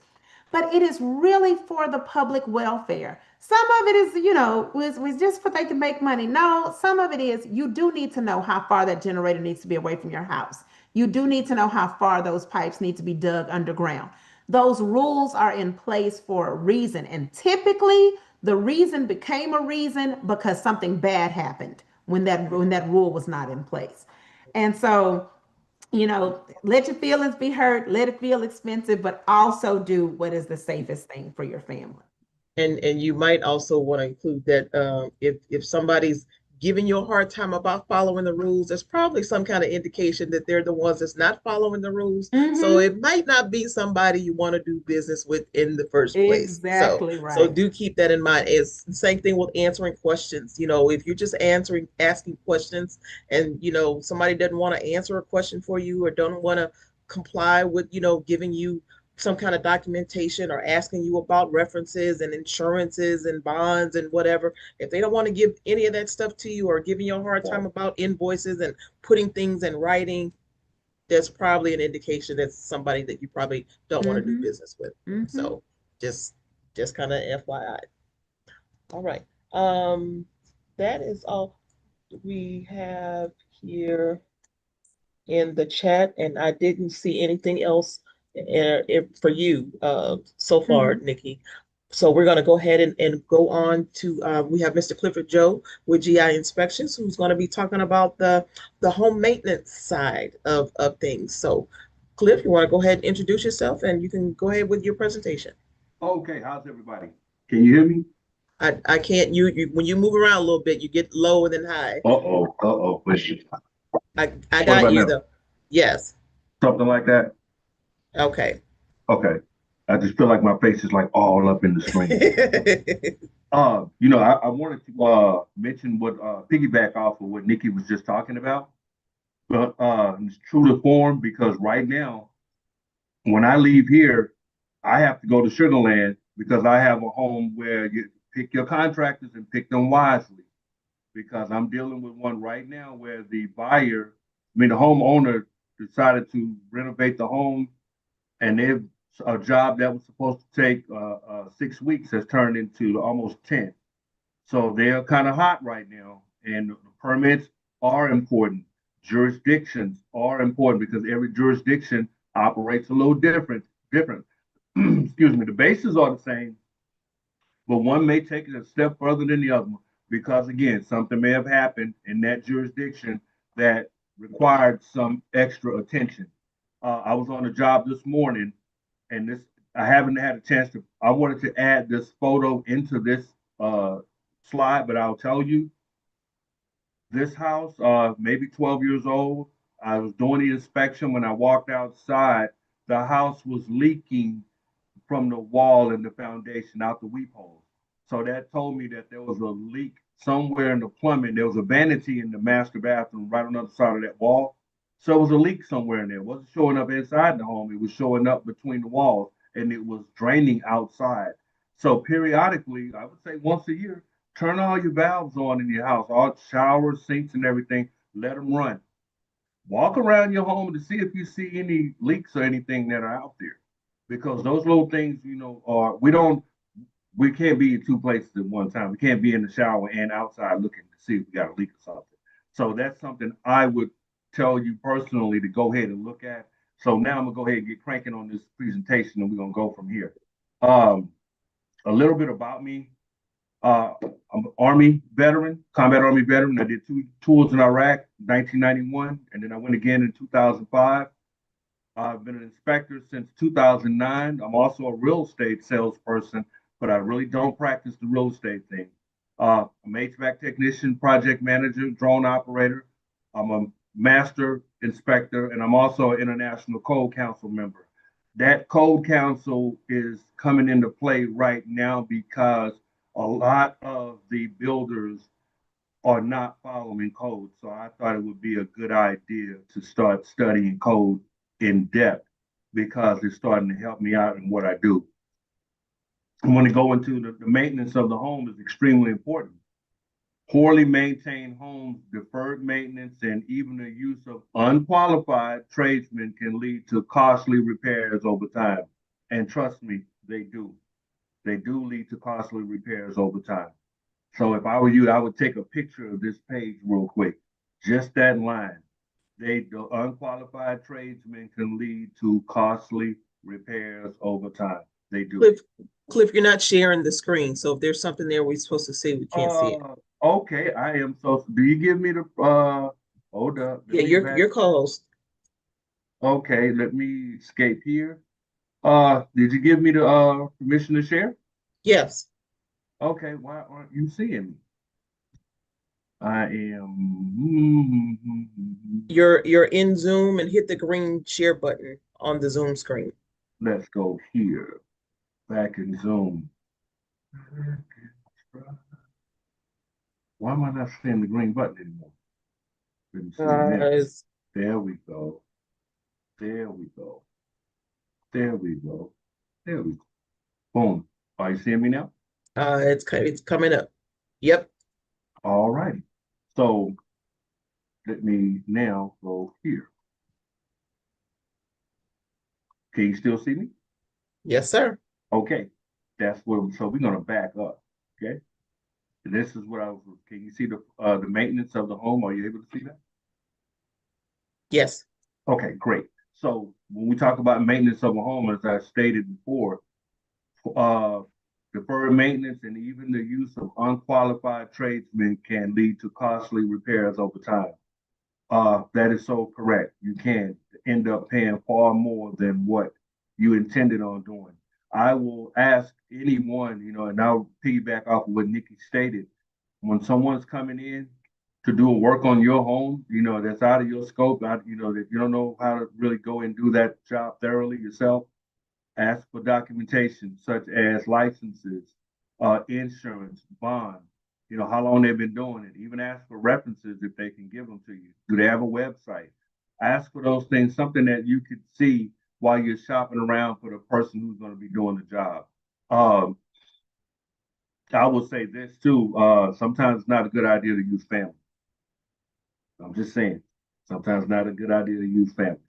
But it is really for the public welfare. Some of it is, was just for they can make money. No, some of it is you do need to know how far that generator needs to be away from your house. You do need to know how far those pipes need to be dug underground. Those rules are in place for a reason. And typically the reason became a reason because something bad happened when that rule was not in place. And so, let your feelings be hurt, let it feel expensive, but also do what is the safest thing for your family. And you might also want to include that if somebody's giving you a hard time about following the rules, there's probably some kind of indication that they're the ones that's not following the rules. So Mm-hmm. it might not be somebody you want to do business with in the first place. So Exactly so right. do keep that in mind. It's the same thing with answering questions. If you're just asking questions, and somebody doesn't want to answer a question for you or don't want to comply with giving you some kind of documentation or asking you about references and insurances and bonds and whatever, if they don't want to give any of that stuff to you or giving you a hard time about invoices and putting things in writing, that's probably an indication that's somebody that you probably don't want to do Mm-hmm. business with. Mm-hmm. So just just kind of FYI. All right. Um, that is all we have here in the chat, and I didn't see anything else for you so far, Mm-hmm. Nikki. So we're going to go ahead and go on to we have Mr. Clifford Joe with GI Inspections, who's going to be talking about the home maintenance side of things. So, Cliff, you want to go ahead and introduce yourself, and you can go ahead with your presentation. Okay, how's everybody? Can you hear me? I can't you when you move around a little bit, you get low and then high. Uh-oh, uh-oh. I What got about you now? though. Yes. Something like that? Okay. Okay. I just feel like my face is like all up in the screen. I wanted to mention what piggyback off of what Nikki was just talking about. But it's true to form because right now, when I leave here, I have to go to Sugarland because I have a home where you pick your contractors and pick them wisely. Because I'm dealing with one right now where the homeowner decided to renovate the home, and they've a job that was supposed to take 6 weeks has turned into almost 10. So they're kind of hot right now, and the permits are important. Jurisdictions are important because every jurisdiction operates a little different. Different. Excuse me. The bases are the same, but one may take it a step further than the other one because, again, something may have happened in that jurisdiction that required some extra attention. I was on a job this morning, and this I haven't had a chance to. I wanted to add this photo into this uh, slide, but I'll tell you, this house, maybe 12 years old. I was doing the inspection when I walked outside. The house was leaking from the wall and the foundation out the weep holes. So that told me that there was a leak somewhere in the plumbing. There was a vanity in the master bathroom right on the other side of that wall. So it was a leak somewhere in there. It wasn't showing up inside the home. It was showing up between the walls and it was draining outside. So periodically, I would say once a year, turn all your valves on in your house, all showers, sinks, and everything. Let them run. Walk around your home to see if you see any leaks or anything that are out there, because those little things, are we can't be in two places at one time. We can't be in the shower and outside looking to see if we got a leak or something. So that's something I would tell you personally to go ahead and look at. So now I'm gonna go ahead and get cranking on this presentation, and we're gonna go from here. Um, a little bit about me. Uh, I'm an Army veteran, combat Army veteran. I did 2 tours in Iraq, 1991, and then I went again in 2005. I've been an inspector since 2009. I'm also a real estate salesperson, but I really don't practice the real estate thing. I'm an HVAC technician, project manager, drone operator. I'm a master inspector, and I'm also an international code council member. That code council is coming into play right now because a lot of the builders are not following code. So I thought it would be a good idea to start studying code in depth because it's starting to help me out in what I do. I want to go into the maintenance of the home is extremely important. Poorly maintained homes, deferred maintenance, and even the use of unqualified tradesmen can lead to costly repairs over time. And trust me, they do. They do lead to costly repairs over time. So if I were you, I would take a picture of this page real quick. Just that line. The unqualified tradesmen can lead to costly repairs over time. They do. Cliff, Cliff, you're not sharing the screen. So if there's something there we're supposed to see, we can't see it. Okay, I am so. Do you give me the hold up, let Yeah, me back. your calls. Okay, let me escape here. Did you give me the permission to share? Yes. Okay, why aren't you seeing me? I am. You're in Zoom and hit the green share button on the Zoom screen. Let's go here. Back in Zoom. Why am I not seeing the green button anymore? Been seeing that. It's, There we go. There we go. There we go. There we go. Boom. Are you seeing me now? it's coming up. Yep. All righty. So let me now go here. Can you still see me? Yes, sir. Okay. That's where, so we're gonna back up. Okay. This is what I was, can you see the maintenance of the home? Are you able to see that? Yes. Okay, great. So when we talk about maintenance of a home, as I stated before, uh, deferred maintenance and even the use of unqualified tradesmen can lead to costly repairs over time. That is so correct. You can end up paying far more than what you intended on doing. I will ask anyone, and I'll piggyback off of what Nikki stated. When someone's coming in to do a work on your home, that's out of your scope, that you don't know how to really go and do that job thoroughly yourself, ask for documentation such as licenses, insurance, bond, how long they've been doing it. Even ask for references if they can give them to you. Do they have a website? Ask for those things, something that you could see while you're shopping around for the person who's going to be doing the job. Um, I will say this too. Sometimes it's not a good idea to use family. I'm just saying. Sometimes not a good idea to use family.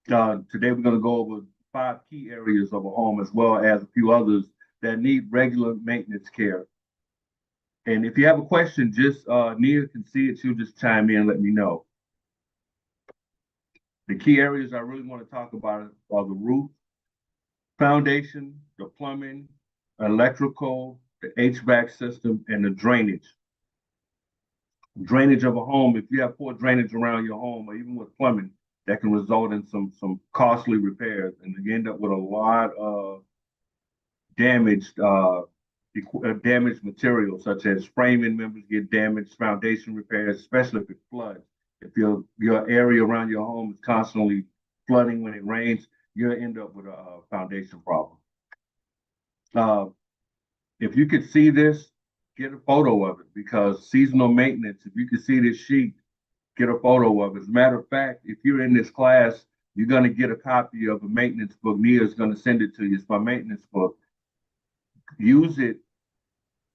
Today we're going to go over 5 key areas of a home as well as a few others that need regular maintenance care. And if you have a question, just Nia can see it. She'll just chime in and let me know. The key areas I really want to talk about are the roof, foundation, the plumbing, electrical, the HVAC system, and the drainage. Drainage of a home, if you have poor drainage around your home or even with plumbing, that can result in some costly repairs, and you end up with a lot of damaged damaged material, such as framing members get damaged, foundation repairs, especially if it floods. If your area around your home is constantly flooding when it rains, you'll end up with a foundation problem. Uh, if you could see this, get a photo of it because seasonal maintenance, if you could see this sheet, get a photo of it. As a matter of fact, if you're in this class, you're going to get a copy of a maintenance book. Nia is going to send it to you. It's my maintenance book. Use it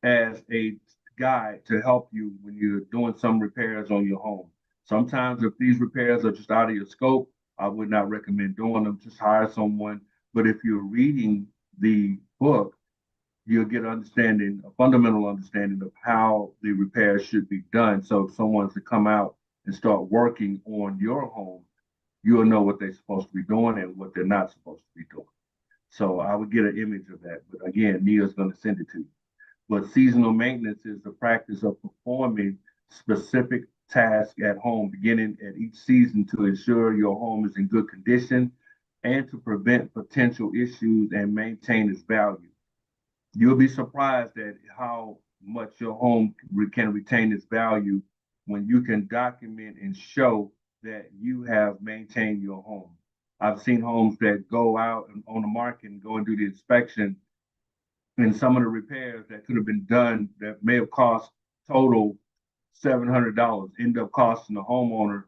as a guide to help you when you're doing some repairs on your home. Sometimes if these repairs are just out of your scope, I would not recommend doing them. Just hire someone. But if you're reading the book, you'll get understanding, a fundamental understanding of how the repairs should be done. So if someone's to come out and start working on your home, you'll know what they're supposed to be doing and what they're not supposed to be doing. So I would get an image of that. But again, Nia's going to send it to you. But seasonal maintenance is the practice of performing specific tasks at home, beginning at each season to ensure your home is in good condition and to prevent potential issues and maintain its value. You'll be surprised at how much your home can retain its value when you can document and show that you have maintained your home. I've seen homes that go out on the market and go and do the inspection, and some of the repairs that could have been done that may have cost total $700 end up costing the homeowner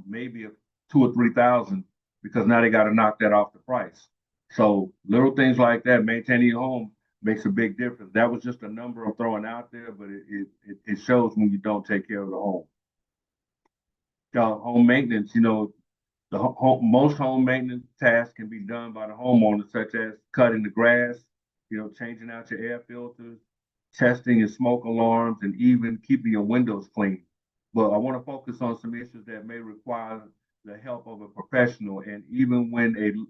maybe 2 or 3 thousand because now they got to knock that off the price. So little things like that, maintaining your home makes a big difference. That was just a number I'm throwing out there, but it shows when you don't take care of the home. Home maintenance, most home maintenance tasks can be done by the homeowner, such as cutting the grass, changing out your air filters, testing your smoke alarms, and even keeping your windows clean. But I want to focus on some issues that may require the help of a professional, and even when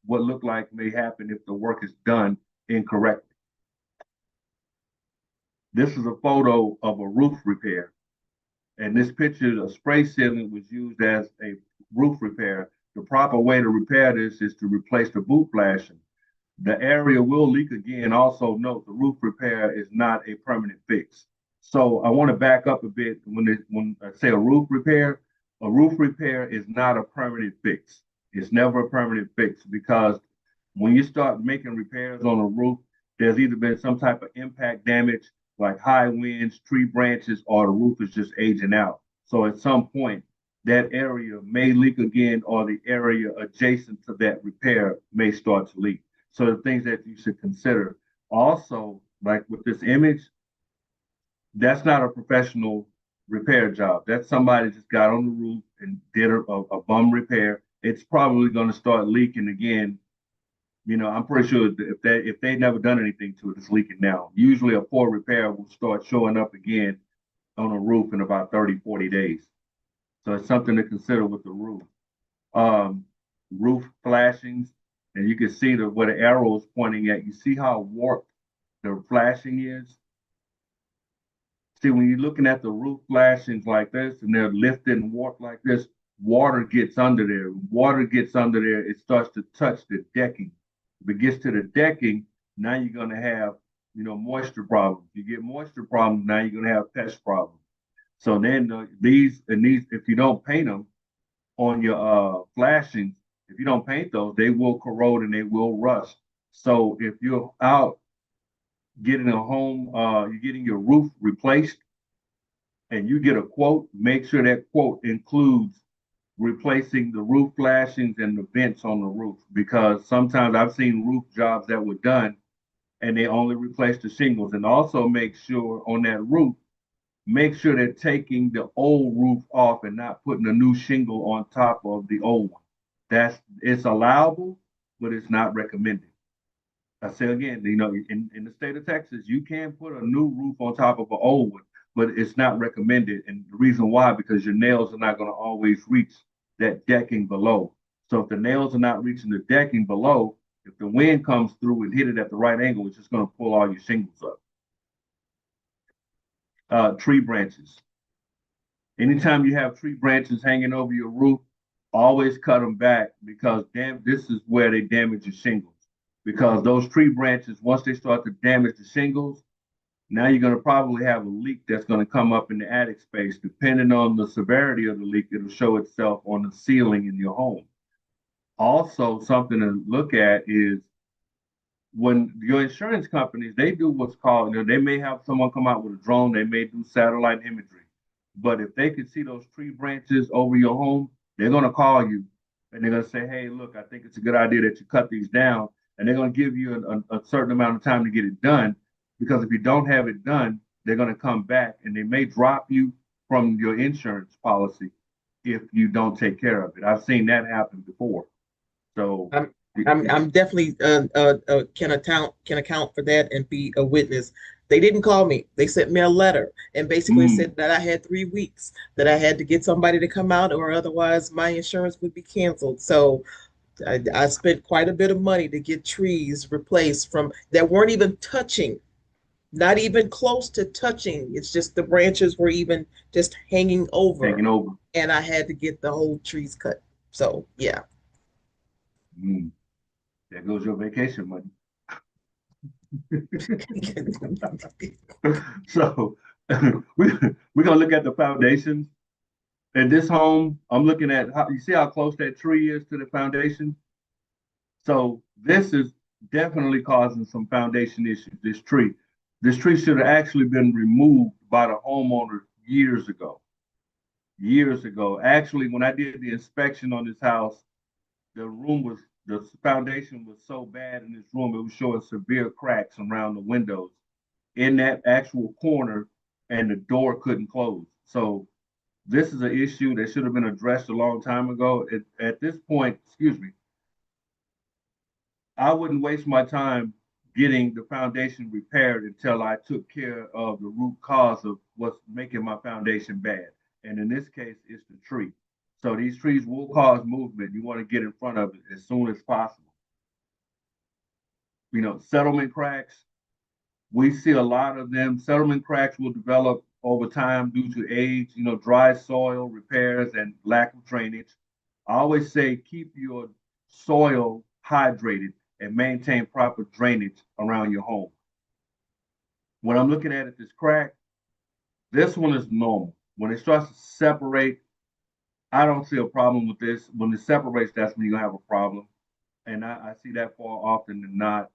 what look like may happen if the work is done incorrectly. This is a photo of a roof repair. And this picture, a spray sealant was used as a roof repair. The proper way to repair this is to replace the boot flashing. The area will leak again. Also note the roof repair is not a permanent fix. So I want to back up a bit when I say a roof repair is not a permanent fix. It's never a permanent fix because when you start making repairs on a roof, there's either been some type of impact damage like high winds, tree branches, or the roof is just aging out. So at some point, that area may leak again, or the area adjacent to that repair may start to leak. So the things that you should consider. Also, like with this image, that's not a professional repair job. That's somebody just got on the roof and did a bum repair. It's probably going to start leaking again. I'm pretty sure if they never done anything to it, it's leaking now. Usually a poor repair will start showing up again on a roof in about 30, 40 days. So it's something to consider with the roof. Roof flashings, and you can see where the arrow is pointing at. You see how warped the flashing is? See, when you're looking at the roof flashings like this and they're lifted and warped like this, water gets under there. Water gets under there, it starts to touch the decking. If it gets to the decking, now you're going to have, moisture problems. You get moisture problems, now you're going to have pest problems. So then these, if you don't paint them on your flashings, if you don't paint those, they will corrode and they will rust. So if you're out getting a home, you're getting your roof replaced and you get a quote, make sure that quote includes replacing the roof flashings and the vents on the roof, because sometimes I've seen roof jobs that were done and they only replaced the shingles. And also make sure on that roof, make sure they're taking the old roof off and not putting a new shingle on top of the old one. It's allowable, but it's not recommended. I say again, in the state of Texas, you can put a new roof on top of an old one, but it's not recommended. And the reason why, because your nails are not going to always reach that decking below. So if the nails are not reaching the decking below, if the wind comes through and hit it at the right angle, it's just going to pull all your shingles up. Tree branches. Anytime you have tree branches hanging over your roof, always cut them back, because this is where they damage your shingles. Because those tree branches, once they start to damage the shingles, now you're going to probably have a leak that's going to come up in the attic space. Depending on the severity of the leak, it'll show itself on the ceiling in your home. Also, something to look at is when your insurance companies, they do what's called, they may have someone come out with a drone, they may do satellite imagery. But if they can see those tree branches over your home, they're going to call you and they're going to say, hey, look, I think it's a good idea that you cut these down. And they're going to give you a certain amount of time to get it done. Because if you don't have it done, they're going to come back and they may drop you from your insurance policy if you don't take care of it. I've seen that happen before. So I'm definitely can account for that and be a witness. They didn't call me. They sent me a letter and basically said that I had 3 weeks, that I had to get somebody to come out, or otherwise my insurance would be canceled. So I spent quite a bit of money to get trees replaced from that weren't even touching, not even close to touching. It's just the branches were even just hanging over, taking over. and I had to get the whole trees cut. So yeah. There goes your vacation money. So we're gonna look at the foundations. In this home, I'm looking at how you see how close that tree is to the foundation. So this is definitely causing some foundation issues, this tree. This tree should have actually been removed by the homeowner years ago. Years ago. Actually, when I did the inspection on this house, the foundation was so bad in this room, it was showing severe cracks around the windows in that actual corner, and the door couldn't close. So this is an issue that should have been addressed a long time ago. At this point, excuse me, I wouldn't waste my time getting the foundation repaired until I took care of the root cause of what's making my foundation bad. And in this case, it's the tree. So these trees will cause movement. You want to get in front of it as soon as possible. Settlement cracks, we see a lot of them. Settlement cracks will develop over time due to age, dry soil, repairs, and lack of drainage. I always say keep your soil hydrated and maintain proper drainage around your home. When I'm looking at it, this crack, this one is normal. When it starts to separate, I don't see a problem with this. When it separates, that's when you have a problem. And I see that far often than not.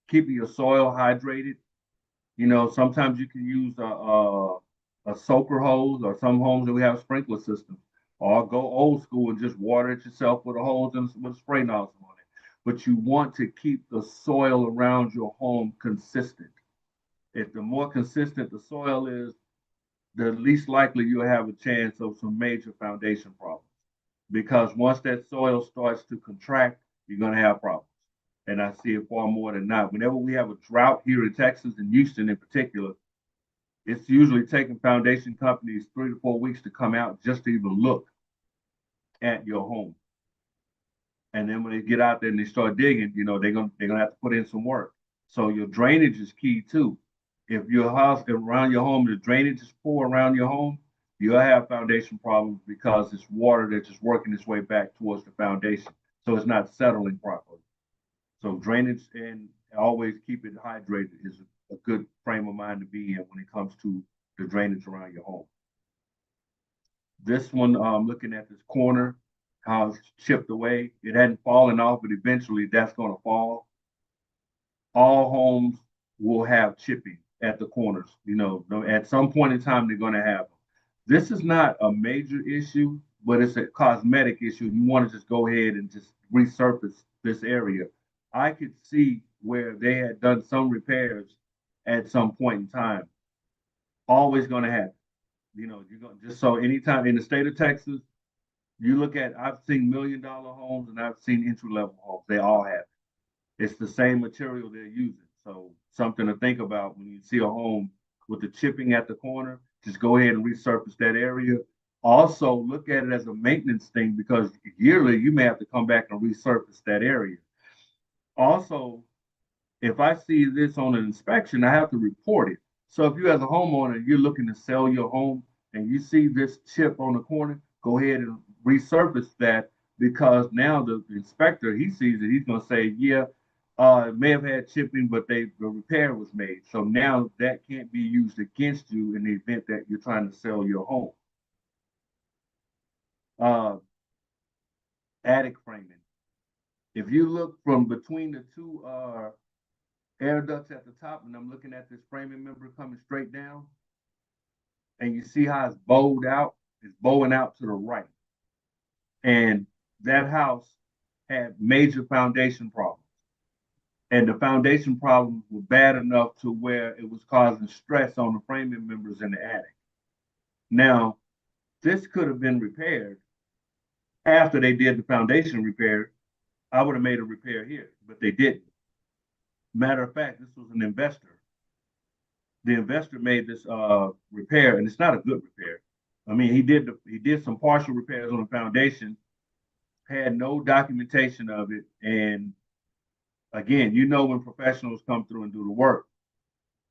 Keeping your soil hydrated. Sometimes you can use a soaker hose, or some homes that we have sprinkler systems, or go old school and just water it yourself with a hose and with a spray nozzle on it. But you want to keep the soil around your home consistent. If the more consistent the soil is, the least likely you'll have a chance of some major foundation problems. Because once that soil starts to contract, you're going to have problems. And I see it far more than not. Whenever we have a drought here in Texas and Houston in particular, it's usually taking foundation companies 3 to 4 weeks to come out just to even look at your home. And then when they get out there and they start digging, they're gonna have to put in some work. So your drainage is key too. If your house around your home, the drainage is poor around your home, you'll have foundation problems because it's water that's just working its way back towards the foundation. So it's not settling properly. So drainage, and always keep it hydrated, is a good frame of mind to be in when it comes to the drainage around your home. This one, looking at this corner, how it's chipped away. It hadn't fallen off, but eventually that's going to fall. All homes will have chipping at the corners. At some point in time, they're going to have them. This is not a major issue, but it's a cosmetic issue. You want to just go ahead and just resurface this area. I could see where they had done some repairs at some point in time. Always going to happen. You're going just so anytime in the state of Texas, you look at, I've seen $1 million homes and I've seen entry level homes. They all have it. It's the same material they're using. So something to think about when you see a home with the chipping at the corner, just go ahead and resurface that area. Also look at it as a maintenance thing, because yearly you may have to come back and resurface that area. Also, if I see this on an inspection, I have to report it. So if you as a homeowner, you're looking to sell your home and you see this chip on the corner, go ahead and resurface that, because now the inspector, he sees it, he's going to say, yeah, it may have had chipping, but the repair was made. So now that can't be used against you in the event that you're trying to sell your home. Attic framing. If you look from between the two air ducts at the top, and I'm looking at this framing member coming straight down, and you see how it's bowed out, it's bowing out to the right. And that house had major foundation problems. And the foundation problems were bad enough to where it was causing stress on the framing members in the attic. Now, this could have been repaired after they did the foundation repair. I would have made a repair here, but they didn't. Matter of fact, this was an investor. The investor made this repair, and it's not a good repair. I mean, he did some partial repairs on the foundation, had no documentation of it, and again, when professionals come through and do the work,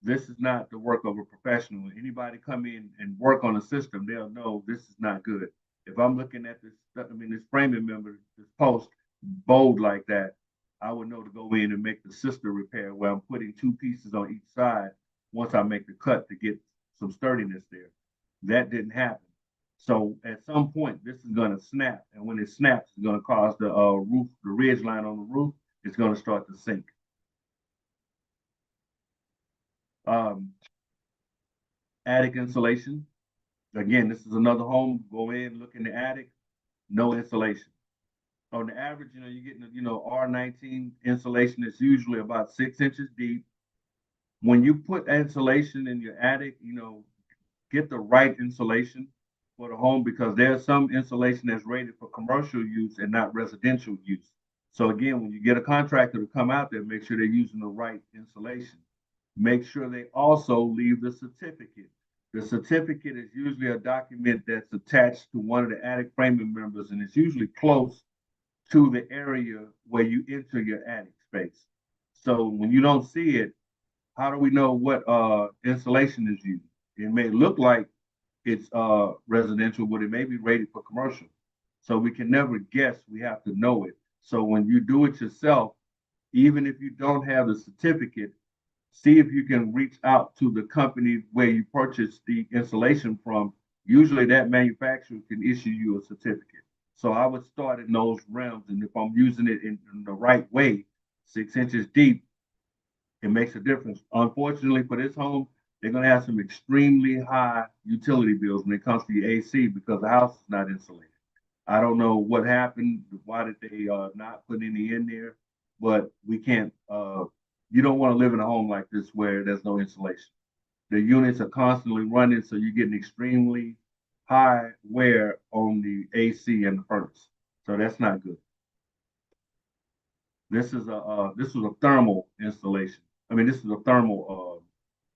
this is not the work of a professional. Anybody come in and work on a system, they'll know this is not good. If I'm looking at this, this framing member, this post bold like that, I would know to go in and make the sister repair where I'm putting 2 pieces on each side once I make the cut to get some sturdiness there. That didn't happen. So at some point, this is going to snap. And when it snaps, it's going to cause the roof, the ridge line on the roof, it's going to start to sink. Um, Attic insulation. Again, this is another home. Go in, look in the attic, no insulation. On the average, you're getting, R19 insulation is usually about 6 inches deep. When you put insulation in your attic, get the right insulation for the home because there's some insulation that's rated for commercial use and not residential use. So again, when you get a contractor to come out there, make sure they're using the right insulation. Make sure they also leave the certificate. The certificate is usually a document that's attached to one of the attic framing members, and it's usually close to the area where you enter your attic space. So when you don't see it, how do we know what insulation is used? It may look like it's residential, but it may be rated for commercial. So we can never guess. We have to know it. So when you do it yourself, even if you don't have the certificate, see if you can reach out to the company where you purchased the insulation from. Usually that manufacturer can issue you a certificate. So I would start in those realms. And if I'm using it in the right way, 6 inches deep, it makes a difference. Unfortunately for this home, they're going to have some extremely high utility bills when it comes to your AC because the house is not insulated. I don't know what happened. Why did they not put any in there? But we can't. You don't want to live in a home like this where there's no insulation. The units are constantly running, so you're getting extremely high wear on the AC and the furnace. So that's not good. This is a thermal installation. I mean, this is a thermal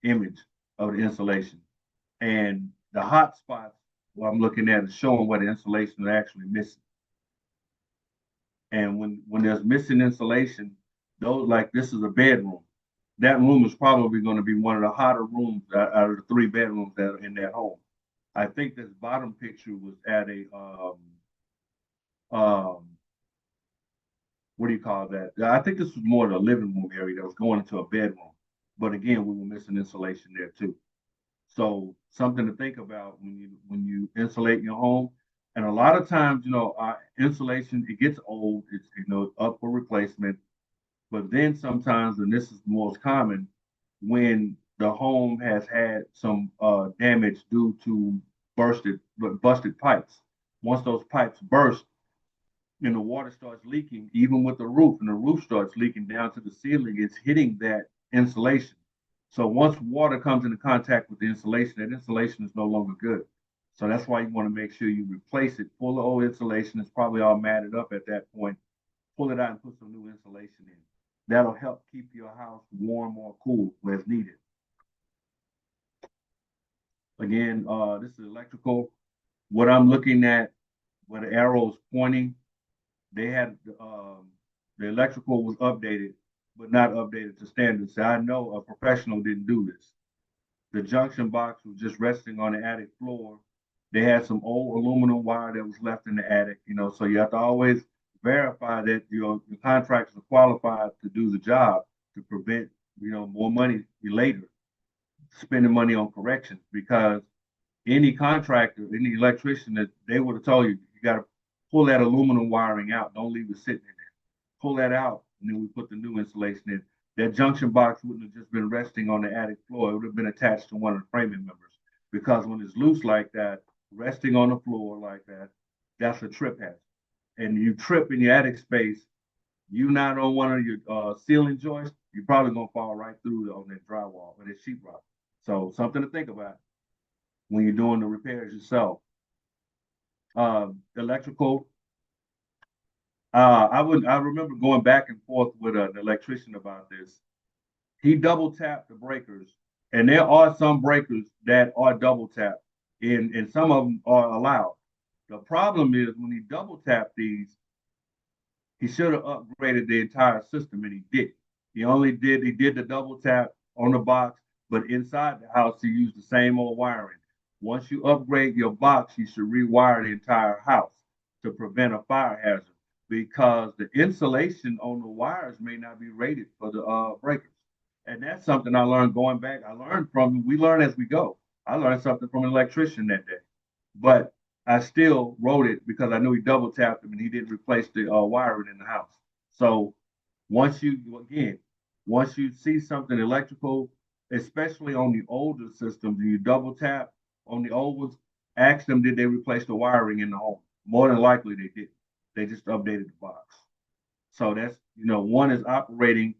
image of the insulation, and the hot spots. What I'm looking at is showing where the insulation is actually missing. And when there's missing insulation, those like this is a bedroom. That room is probably going to be one of the hotter rooms out of the three bedrooms that are in that home. I think this bottom picture was at a um, what do you call that? I think this was more the living room area that was going into a bedroom. But again, we were missing insulation there too. So something to think about when you insulate your home. And a lot of times, our insulation it gets old. It's up for replacement. But then sometimes, and this is the most common, when the home has had some damage due to busted pipes. Once those pipes burst, and the water starts leaking, even with the roof, and the roof starts leaking down to the ceiling, it's hitting that insulation. So once water comes into contact with the insulation, that insulation is no longer good. So that's why you want to make sure you replace it full of old insulation. It's probably all matted up at that point. Pull it out and put some new insulation in. That'll help keep your house warm or cool as needed. Again, this is electrical. What I'm looking at, where the arrow is pointing, they had the electrical was updated, but not updated to standards. So I know a professional didn't do this. The junction box was just resting on the attic floor. They had some old aluminum wire that was left in the attic, so you have to always verify that your contractors are qualified to do the job to prevent, more money later spending money on corrections because any contractor, any electrician that they would have told you, you got to pull that aluminum wiring out. Don't leave it sitting in there. Pull that out, and then we put the new insulation in. That junction box wouldn't have just been resting on the attic floor. It would have been attached to one of the framing members because when it's loose like that, resting on the floor like that, that's a trip hazard. And you trip in your attic space, you not on one of your ceiling joists, you're probably gonna fall right through on that drywall or that sheetrock. So something to think about when you're doing the repairs yourself. Electrical. I remember going back and forth with an electrician about this. He double tapped the breakers, and there are some breakers that are double tapped, and some of them are allowed. The problem is when he double tapped these, he should have upgraded the entire system, and he did. He did the double tap on the box, but inside the house he used the same old wiring. Once you upgrade your box, you should rewire the entire house to prevent a fire hazard because the insulation on the wires may not be rated for the breakers. And that's something I learned going back. We learn as we go. I learned something from an electrician that day. But I still wrote it because I knew he double tapped him and he didn't replace the wiring in the house. So once you again, once you see something electrical, especially on the older systems, you double tap on the old ones, ask them, did they replace the wiring in the home? More than likely they did. They just updated the box. So that's, one is operating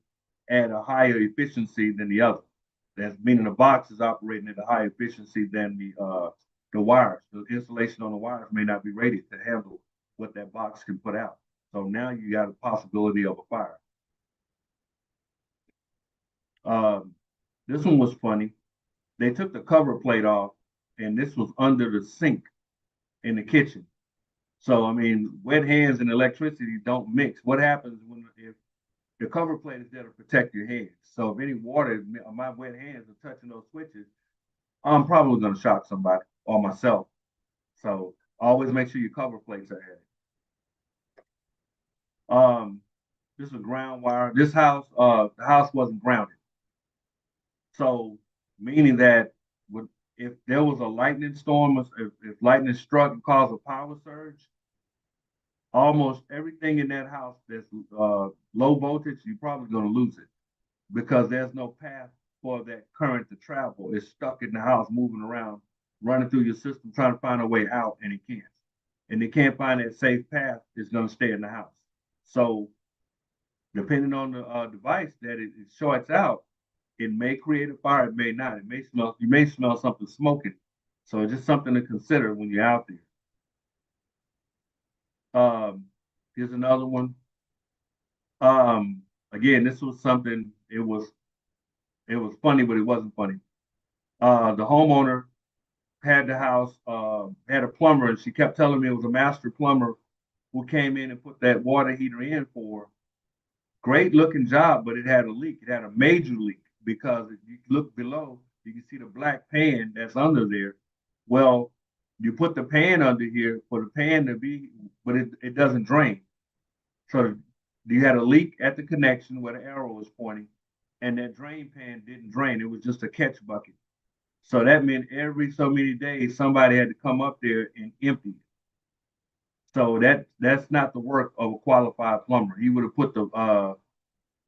at a higher efficiency than the other. That's meaning the box is operating at a higher efficiency than the wires. The insulation on the wires may not be rated to handle what that box can put out. So now you got a possibility of a fire. Um, this one was funny. They took the cover plate off, and this was under the sink in the kitchen. So I mean, wet hands and electricity don't mix. What happens when if the cover plate is there to protect your hands? So if any water, my wet hands are touching those switches, I'm probably going to shock somebody or myself. So always make sure your cover plates are heavy. This is a ground wire. This house, the house wasn't grounded. So meaning that if there was a lightning storm, if lightning struck and caused a power surge, almost everything in that house that's low voltage, you're probably going to lose it because there's no path for that current to travel. It's stuck in the house, moving around, running through your system, trying to find a way out, and it can't. And they can't find that safe path. It's going to stay in the house. So depending on the device that it shorts out, it may create a fire, it may not. It may smell, you may smell something smoking. So it's just something to consider when you're out there. Here's another one. Again, this was something, it was funny, but it wasn't funny. The homeowner had the house, had a plumber, and she kept telling me it was a master plumber who came in and put that water heater in for great looking job, but it had a leak. It had a major leak because if you look below, you can see the black pan that's under there. Well, you put the pan under here for the pan to be, but it doesn't drain. So you had a leak at the connection where the arrow was pointing, and that drain pan didn't drain. It was just a catch bucket. So that meant every so many days somebody had to come up there and empty it. So that's not the work of a qualified plumber. He would have put the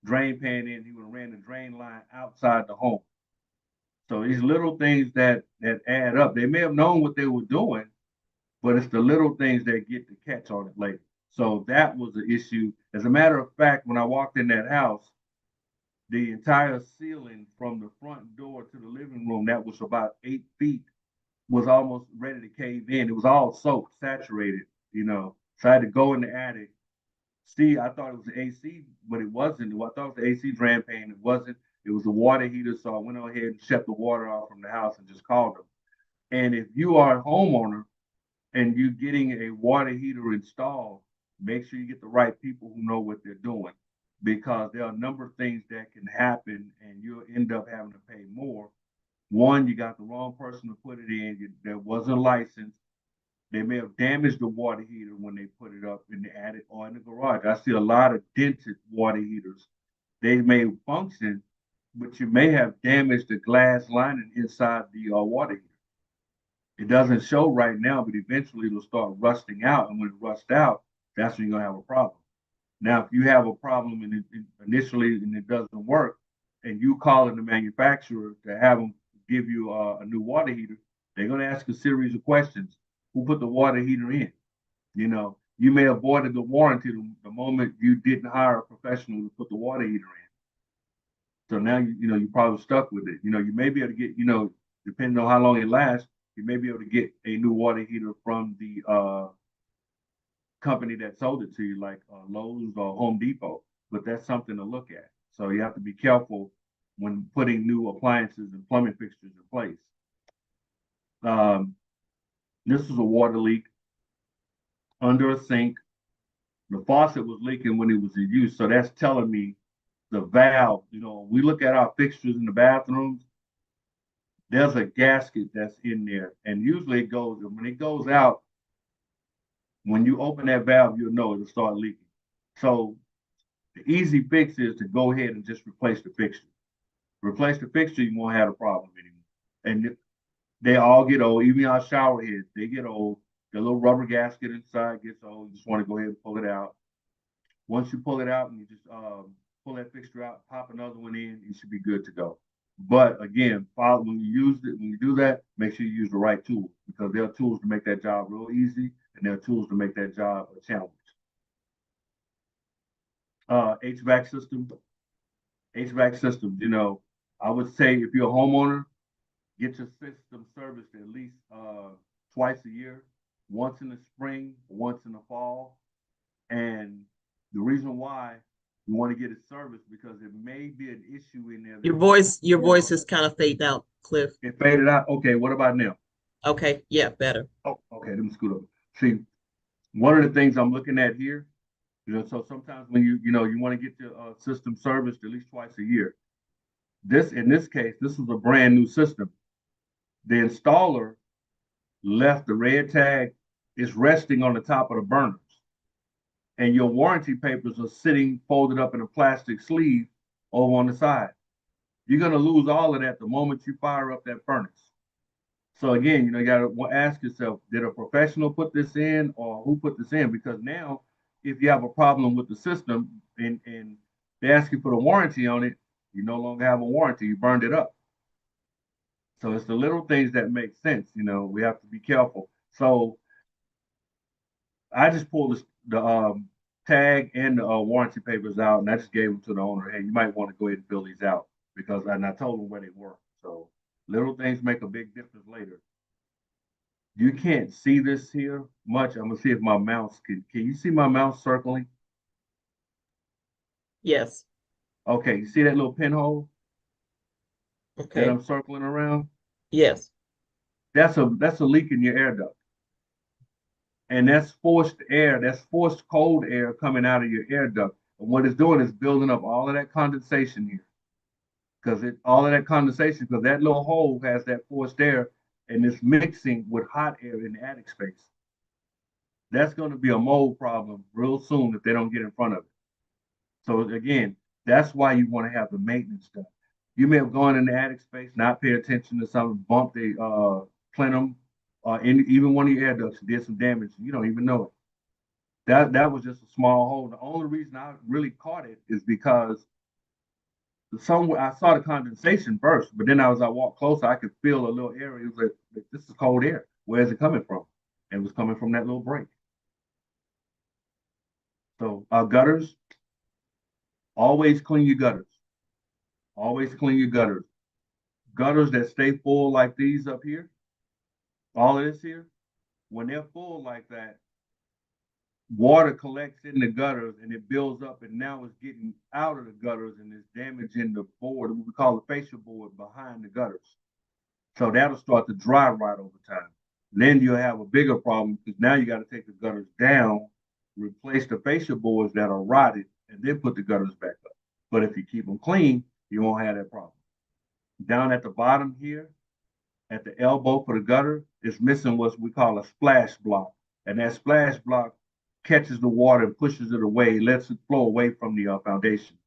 drain pan in. He would have ran the drain line outside the home. So these little things that add up. They may have known what they were doing, but it's the little things that get the catch on it later. So that was the issue. As a matter of fact, when I walked in that house, the entire ceiling from the front door to the living room, that was about 8 feet, was almost ready to cave in. It was all soaked, saturated. So I had to go in the attic. See, I thought it was the AC, but it wasn't. I thought it was the AC drain pan. It wasn't. It was the water heater. So I went ahead and shut the water off from the house and just called them. And if you are a homeowner and you're getting a water heater installed, make sure you get the right people who know what they're doing because there are a number of things that can happen and you'll end up having to pay more. One, you got the wrong person to put it in that wasn't licensed. They may have damaged the water heater when they put it up in the attic or in the garage. I see a lot of dented water heaters. They may function, but you may have damaged the glass lining inside the water heater. It doesn't show right now, but eventually it'll start rusting out. And when it rusts out, that's when you're gonna have a problem. Now, if you have a problem and initially and it doesn't work, and you call in the manufacturer to have them give you a new water heater, they're gonna ask a series of questions. Who put the water heater in? You may have avoided the warranty the moment you didn't hire a professional to put the water heater in. So now you're probably stuck with it. You may be able to get, depending on how long it lasts, you may be able to get a new water heater from the company that sold it to you, like Lowe's or Home Depot. But that's something to look at. So you have to be careful when putting new appliances and plumbing fixtures in place. This was a water leak under a sink. The faucet was leaking when it was in use. So that's telling me the valve, we look at our fixtures in the bathrooms, there's a gasket that's in there. And usually when it goes out, when you open that valve, you'll know it'll start leaking. So the easy fix is to go ahead and just replace the fixture. Replace the fixture, you won't have a problem anymore. And they all get old, even our shower heads, they get old. The little rubber gasket inside gets old. You just want to go ahead and pull it out. Once you pull it out and you just pull that fixture out, pop another one in, you should be good to go. But again, when you do that, make sure you use the right tools because there are tools to make that job real easy, and there are tools to make that job a challenge. HVAC system, HVAC systems. I would say if you're a homeowner, get your system serviced at least twice a year, once in the spring, once in the fall. And the reason why you want to get it serviced because it may be an issue in there Your that voice, your voice is kind of fading out, Cliff. it faded out. Okay, what about now? Okay, yeah, better. Oh, okay, let me scoot up. See, one of the things I'm looking at here, so sometimes when you want to get your system serviced at least twice a year. In this case, this was a brand new system. The installer left the red tag is resting on the top of the burners, and your warranty papers are sitting folded up in a plastic sleeve over on the side. You're gonna lose all of that the moment you fire up that furnace. So again, you got to ask yourself, did a professional put this in or who put this in? Because now, if you have a problem with the system and they ask you for the warranty on it, you no longer have a warranty. You burned it up. So it's the little things that make sense. We have to be careful. So I just pulled the tag and the warranty papers out, and I just gave them to the owner. Hey, you might want to go ahead and fill these out and I told them where they were. So little things make a big difference later. You can't see this here much. I'm gonna see if my mouse can you see my mouse circling? Yes. Okay, you see that little pinhole that Okay. I'm circling around? Yes. That's a leak in your air duct. And that's forced air, that's forced cold air coming out of your air duct. And what it's doing is building up all of that condensation here. All of that condensation, because that little hole has that forced air and it's mixing with hot air in the attic space. That's going to be a mold problem real soon if they don't get in front of it. So again, that's why you want to have the maintenance done. You may have gone in the attic space, not pay attention to something, bumped a plenum, even one of your air ducts did some damage. You don't even know it. That was just a small hole. The only reason I really caught it is because somewhere I saw the condensation first, but then as I walked closer, I could feel a little area. It was like, this is cold air. Where is it coming from? And it was coming from that little break. So gutters, always clean your gutters. Always clean your gutters. Gutters that stay full like these up here, all of this here, when they're full like that, water collects in the gutters and it builds up and now it's getting out of the gutters and it's damaging the board, what we call the fascia board behind the gutters. So that'll start to dry rot over time. Then you'll have a bigger problem because now you got to take the gutters down, replace the fascia boards that are rotted, and then put the gutters back up. But if you keep them clean, you won't have that problem. Down at the bottom here, at the elbow for the gutter, is missing what we call a splash block. And that splash block catches the water and pushes it away, lets it flow away from the foundation.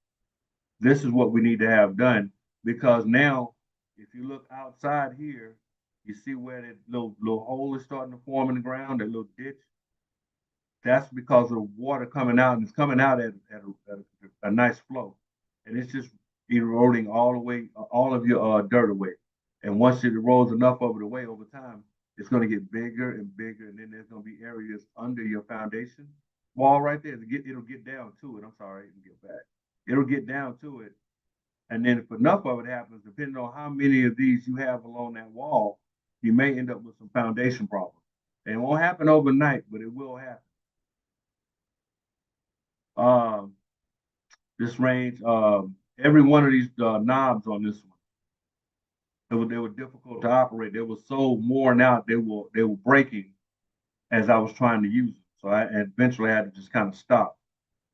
This is what we need to have done because now, if you look outside here, you see where that little hole is starting to form in the ground, that little ditch. That's because of the water coming out, and it's coming out at a nice flow, and it's just eroding all the way, all of your dirt away. And once it erodes enough of it away over time, it's going to get bigger and bigger, and then there's going to be areas under your foundation wall right there. It'll get down to it. I'm sorry, it'll get back. It'll get down to it, and then if enough of it happens, depending on how many of these you have along that wall, you may end up with some foundation problems. And it won't happen overnight, but it will happen. Um, this range, every one of these knobs on this one, they were difficult to operate. They were so worn out, they were breaking as I was trying to use them. So I eventually had to just kind of stop.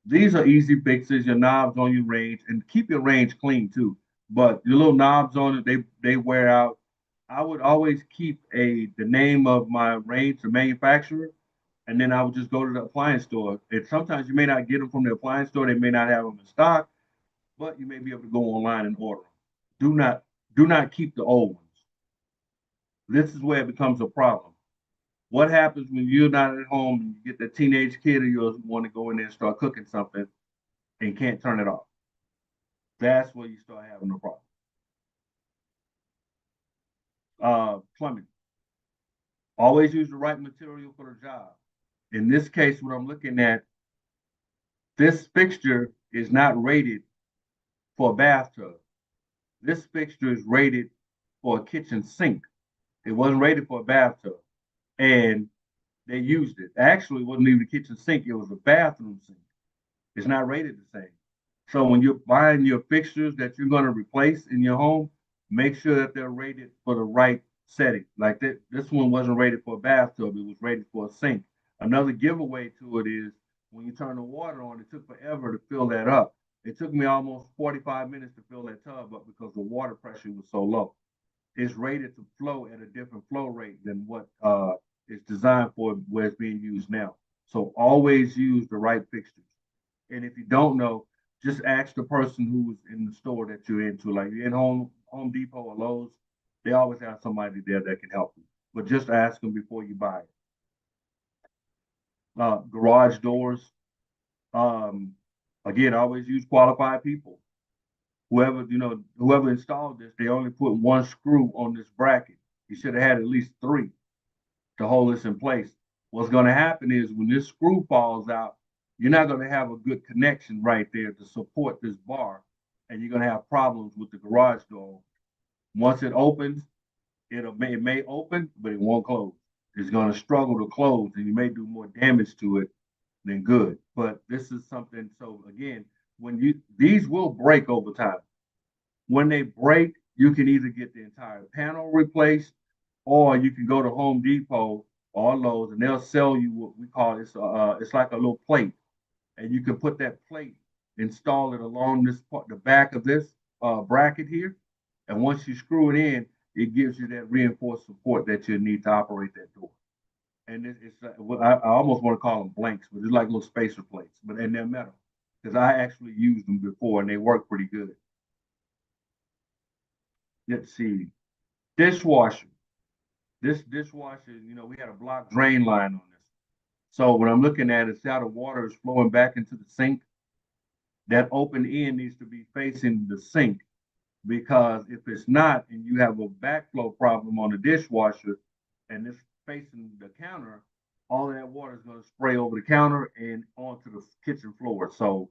These are easy fixes, your knobs on your range, and keep your range clean too. But your little knobs on it, they wear out. I would always keep the name of my range, the manufacturer, and then I would just go to the appliance store. And sometimes you may not get them from the appliance store; they may not have them in stock, but you may be able to go online and order them. Do not keep the old ones. This is where it becomes a problem. What happens when you're not at home and you get that teenage kid of yours who want to go in there and start cooking something and can't turn it off? That's where you start having a problem. Plumbing. Always use the right material for the job. In this case, what I'm looking at, this fixture is not rated for a bathtub. This fixture is rated for a kitchen sink. It wasn't rated for a bathtub. And they used it. Actually, it wasn't even a kitchen sink, it was a bathroom sink. It's not rated the same. So when you're buying your fixtures that you're going to replace in your home, make sure that they're rated for the right setting. Like that, this one wasn't rated for a bathtub; it was rated for a sink. Another giveaway to it is when you turn the water on, it took forever to fill that up. It took me almost 45 minutes to fill that tub up because the water pressure was so low. It's rated to flow at a different flow rate than what is designed for where it's being used now. So always use the right fixtures. And if you don't know, just ask the person who's in the store that you're into. Like you're in Home Depot or Lowe's, they always have somebody there that can help you. But just ask them before you buy it. Garage doors. Um, Again, always use qualified people. Whoever installed this, they only put one screw on this bracket. You should have had at least three to hold this in place. What's going to happen is when this screw falls out, you're not going to have a good connection right there to support this bar, and you're going to have problems with the garage door. Once it opens, it may open, but it won't close. It's going to struggle to close, and you may do more damage to it than good. But this is something. So again, when you these will break over time. When they break, you can either get the entire panel replaced, or you can go to Home Depot or Lowe's, and they'll sell you what we call it's like a little plate, and you can put that plate, install it along this part, the back of this bracket here, and once you screw it in, it gives you that reinforced support that you need to operate that door. And I almost want to call them blanks, but it's like little spacer plates, and they're metal because I actually used them before and they work pretty good. Let's see, dishwasher. This dishwasher, we had a block drain line on this. So when I'm looking at it, see how the water is flowing back into the sink? That open end needs to be facing the sink because if it's not, and you have a backflow problem on the dishwasher and it's facing the counter, all of that water is going to spray over the counter and onto the kitchen floor. So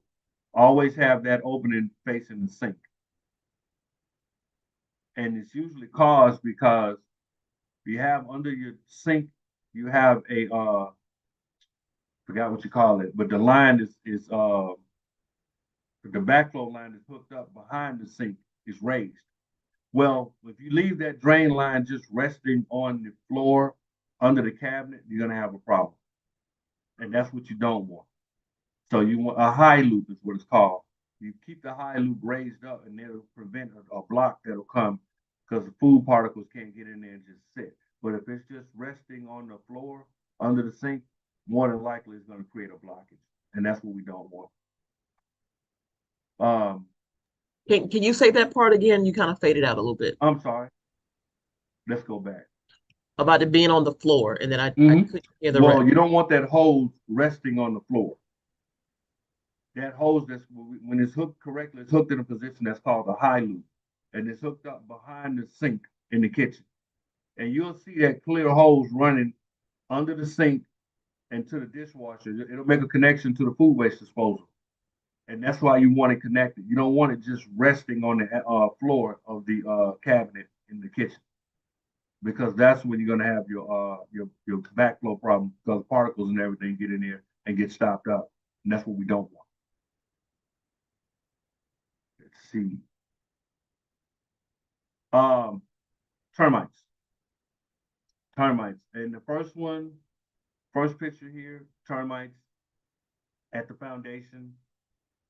always have that opening facing the sink. And it's usually caused because you have under your sink, you have a forgot what you call it, but the line is the backflow line is hooked up behind the sink is raised. Well, if you leave that drain line just resting on the floor under the cabinet, you're gonna have a problem, and that's what you don't want. So you want a high loop is what it's called. You keep the high loop raised up, and it'll prevent a block that'll come because the food particles can't get in there and just sit. But if it's just resting on the floor under the sink, more than likely it's going to create a blockage, and that's what we don't want. Um, Can you say that part again? You kind of faded out a little bit I'm sorry. Let's go back. about it being on the floor, and then I Mm-hmm. couldn't hear the rest. Well, you don't want that hose resting on the floor. That hose that's when it's hooked correctly, it's hooked in a position that's called a high loop, and it's hooked up behind the sink in the kitchen. And you'll see that clear hose running under the sink and to the dishwasher. It'll make a connection to the food waste disposal, and that's why you want it connected. You don't want it just resting on the floor of the cabinet in the kitchen because that's when you're going to have your backflow problem because particles and everything get in there and get stopped up, and that's what we don't want. Let's see. Um, termites. Termites. And the first picture here, termites at the foundation.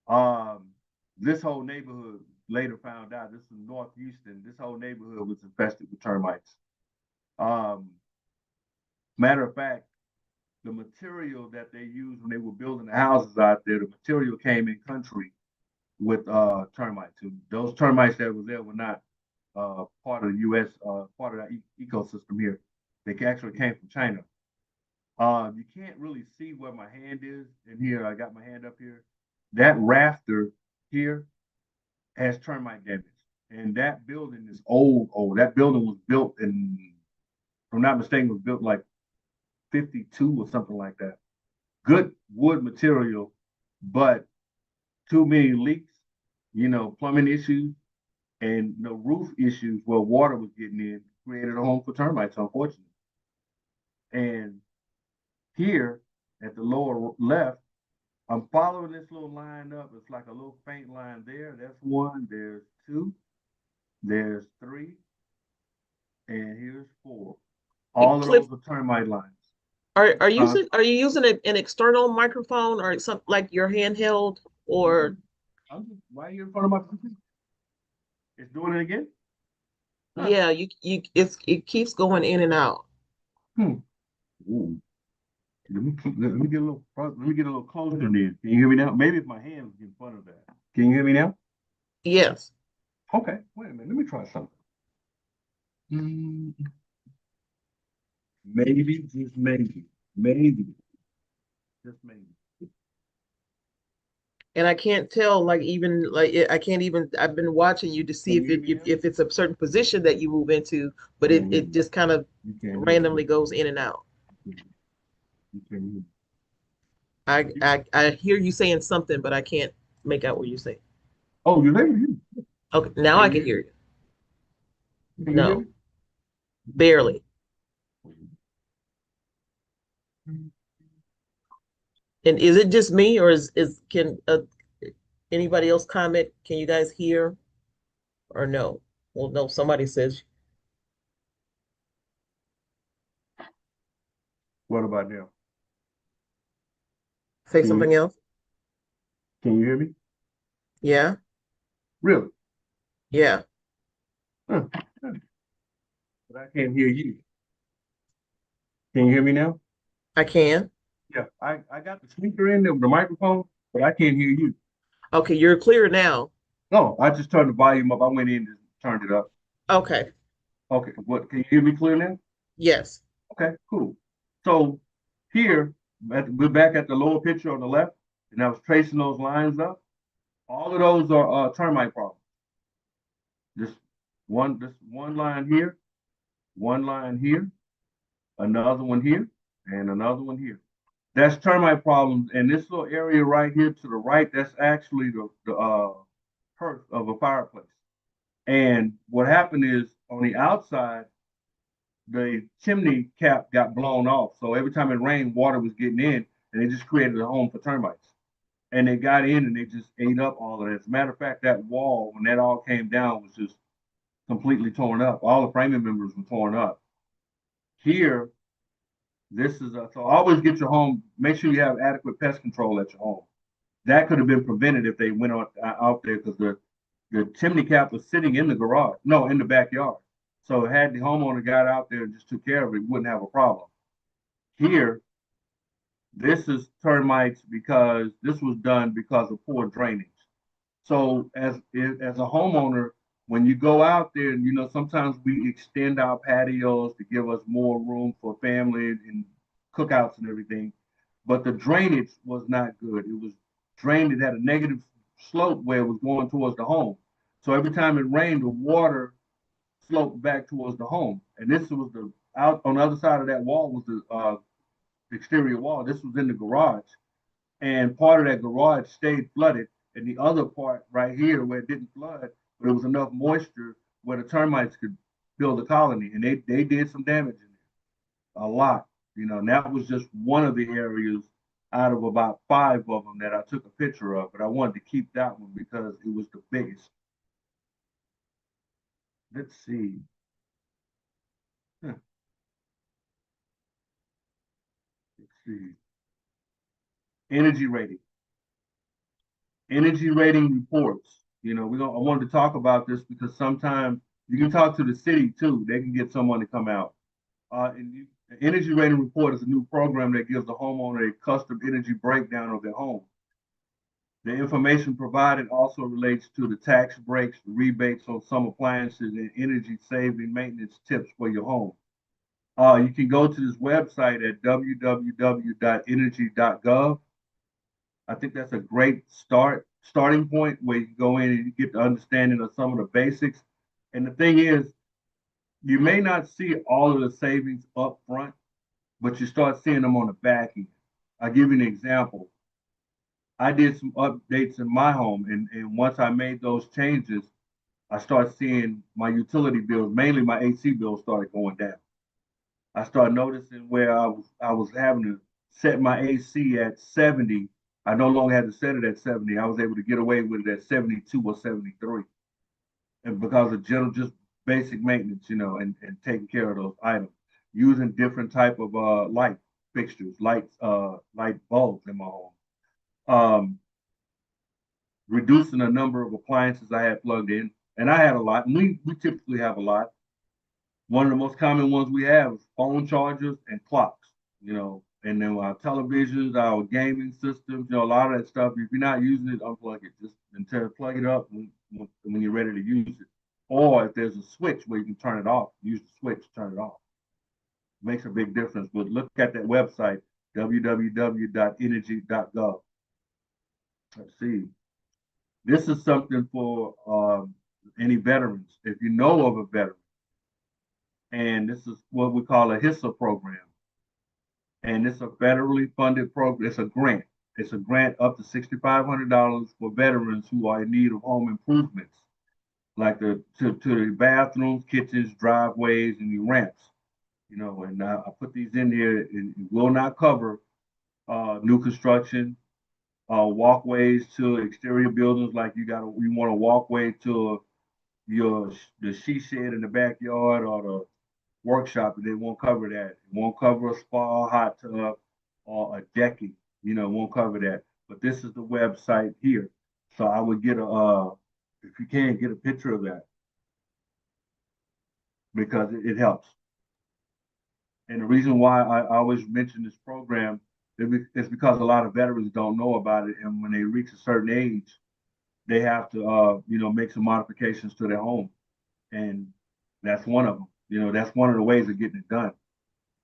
Um, this whole neighborhood later found out, this is North Houston, this whole neighborhood was infested with termites. Um, Matter of fact, the material that they used when they were building the houses out there, the material came in country with termites. So those termites that were there were not part of the U.S. Part of the ecosystem here. They actually came from China. You can't really see where my hand is. And here, I got my hand up here. That rafter here has termite damage. And that building is old, old. That building was built in, if I'm not mistaken, was built like 52 or something like that. Good wood material, but too many leaks, plumbing issues and the roof issues where water was getting in created a home for termites, unfortunately. And here at the lower left, I'm following this little line up. It's like a little faint line there. That's one. There's two. There's three. And here's four. Hey, All of Cliff, those are termite lines. Uh, are you using an external microphone or something like your handheld or I'm just right here in front of my computer. It's doing it again? Huh. yeah, it keeps going in and out. Hmm. Ooh. Let me get a little closer then. Can you hear me now? Maybe if my hands in front of that. Can you hear me now? Yes. Okay, wait a minute. Let me try something. Mm, maybe, just maybe, just maybe. And I can't tell, like even like I can't even. I've been watching you to see Can you hear me now? if it's a certain position that you move into, but Can't hear it me. just kind of You can't hear randomly me. goes in and out. You can't hear me. I hear you saying something, but I can't make out what you say. Oh, you're there? You. Okay, now Can I you can hear me? hear you. Can you hear No, me? barely. And is it just me, or is can anybody else comment? Can you guys hear or no? Well, no. Somebody says What about now? say Can you something else. can you hear me? Yeah, Really? yeah, Huh. Huh. But I can't hear you. Can you hear me now? I can. Yeah, I got the speaker in there with the microphone, but I can't hear you. Okay, you're clear now. No, I just turned the volume up. I went in and turned it up. Okay, Okay, what? Can you hear me clear now? yes. Okay, cool. So here, we're back at the lower picture on the left, and I was tracing those lines up. All of those are termite problems. This one line here, one line here, another one here, and another one here. That's termite problems. And this little area right here to the right, that's actually the hearth of a fireplace. And what happened is on the outside, the chimney cap got blown off. So every time it rained, water was getting in, and it just created a home for termites. And they got in and they just ate up all of it. As a matter of fact, that wall, when that all came down, was just completely torn up. All the framing members were torn up. Here, so always get your home, make sure you have adequate pest control at your home. That could have been prevented if they went out there because the chimney cap was sitting in the garage, no, in the backyard. So had the homeowner got out there and just took care of it, we wouldn't have a problem. Here, this is termites because this was done because of poor drainage. So as a homeowner, when you go out there, and sometimes we extend our patios to give us more room for family and cookouts and everything, but the drainage was not good. It was drained. It had a negative slope where it was going towards the home. So every time it rained, the water sloped back towards the home. And this was the out on the other side of that wall was the exterior wall. This was in the garage, and part of that garage stayed flooded, and the other part right here where it didn't flood, but it was enough moisture where the termites could build a colony, and they did some damage in it, a lot, and that was just one of the areas out of about five of them that I took a picture of, but I wanted to keep that one because it was the biggest. Let's see. Huh, let's see. Energy rating. Energy rating reports. I wanted to talk about this because sometimes you can talk to the city too. They can get someone to come out. The energy rating report is a new program that gives the homeowner a custom energy breakdown of their home. The information provided also relates to the tax breaks, the rebates on some appliances, and energy saving maintenance tips for your home. You can go to this website at www.energy.gov. I think that's a great start starting point where you go in and you get the understanding of some of the basics. And the thing is, you may not see all of the savings up front, but you start seeing them on the back end. I'll give you an example. I did some updates in my home, and once I made those changes, I started seeing my utility bills, mainly my AC bills, started going down. I started noticing where I was having to set my AC at 70. I no longer had to set it at 70. I was able to get away with it at 72 or 73. And because of general just basic maintenance, and taking care of those items, using different type of light fixtures, light bulbs in my home. Um, Reducing the number of appliances I had plugged in, and I had a lot, and we typically have a lot. One of the most common ones we have is phone chargers and clocks, and then our televisions, our gaming systems, a lot of that stuff. If you're not using it, unplug it. Just until plug it up when you're ready to use it. Or if there's a switch where you can turn it off, use the switch, turn it off. It makes a big difference. But look at that website, www.energy.gov. Let's see. This is something for any veterans. If you know of a veteran, and this is what we call a HISA program. And it's a federally funded program. It's a grant. It's a grant up to $6,500 for veterans who are in need of home improvements, like to the bathrooms, kitchens, driveways, and the ramps. And I put these in here. It will not cover new construction, walkways to exterior buildings, like you want a walkway to the she shed in the backyard or the workshop, and they won't cover that. It won't cover a spa, hot tub, or a decking. It won't cover that. But this is the website here. So I would get if you can, get a picture of that because it helps. And the reason why I always mention this program is because a lot of veterans don't know about it, and when they reach a certain age, they have to, make some modifications to their home, and that's one of them. That's one of the ways of getting it done.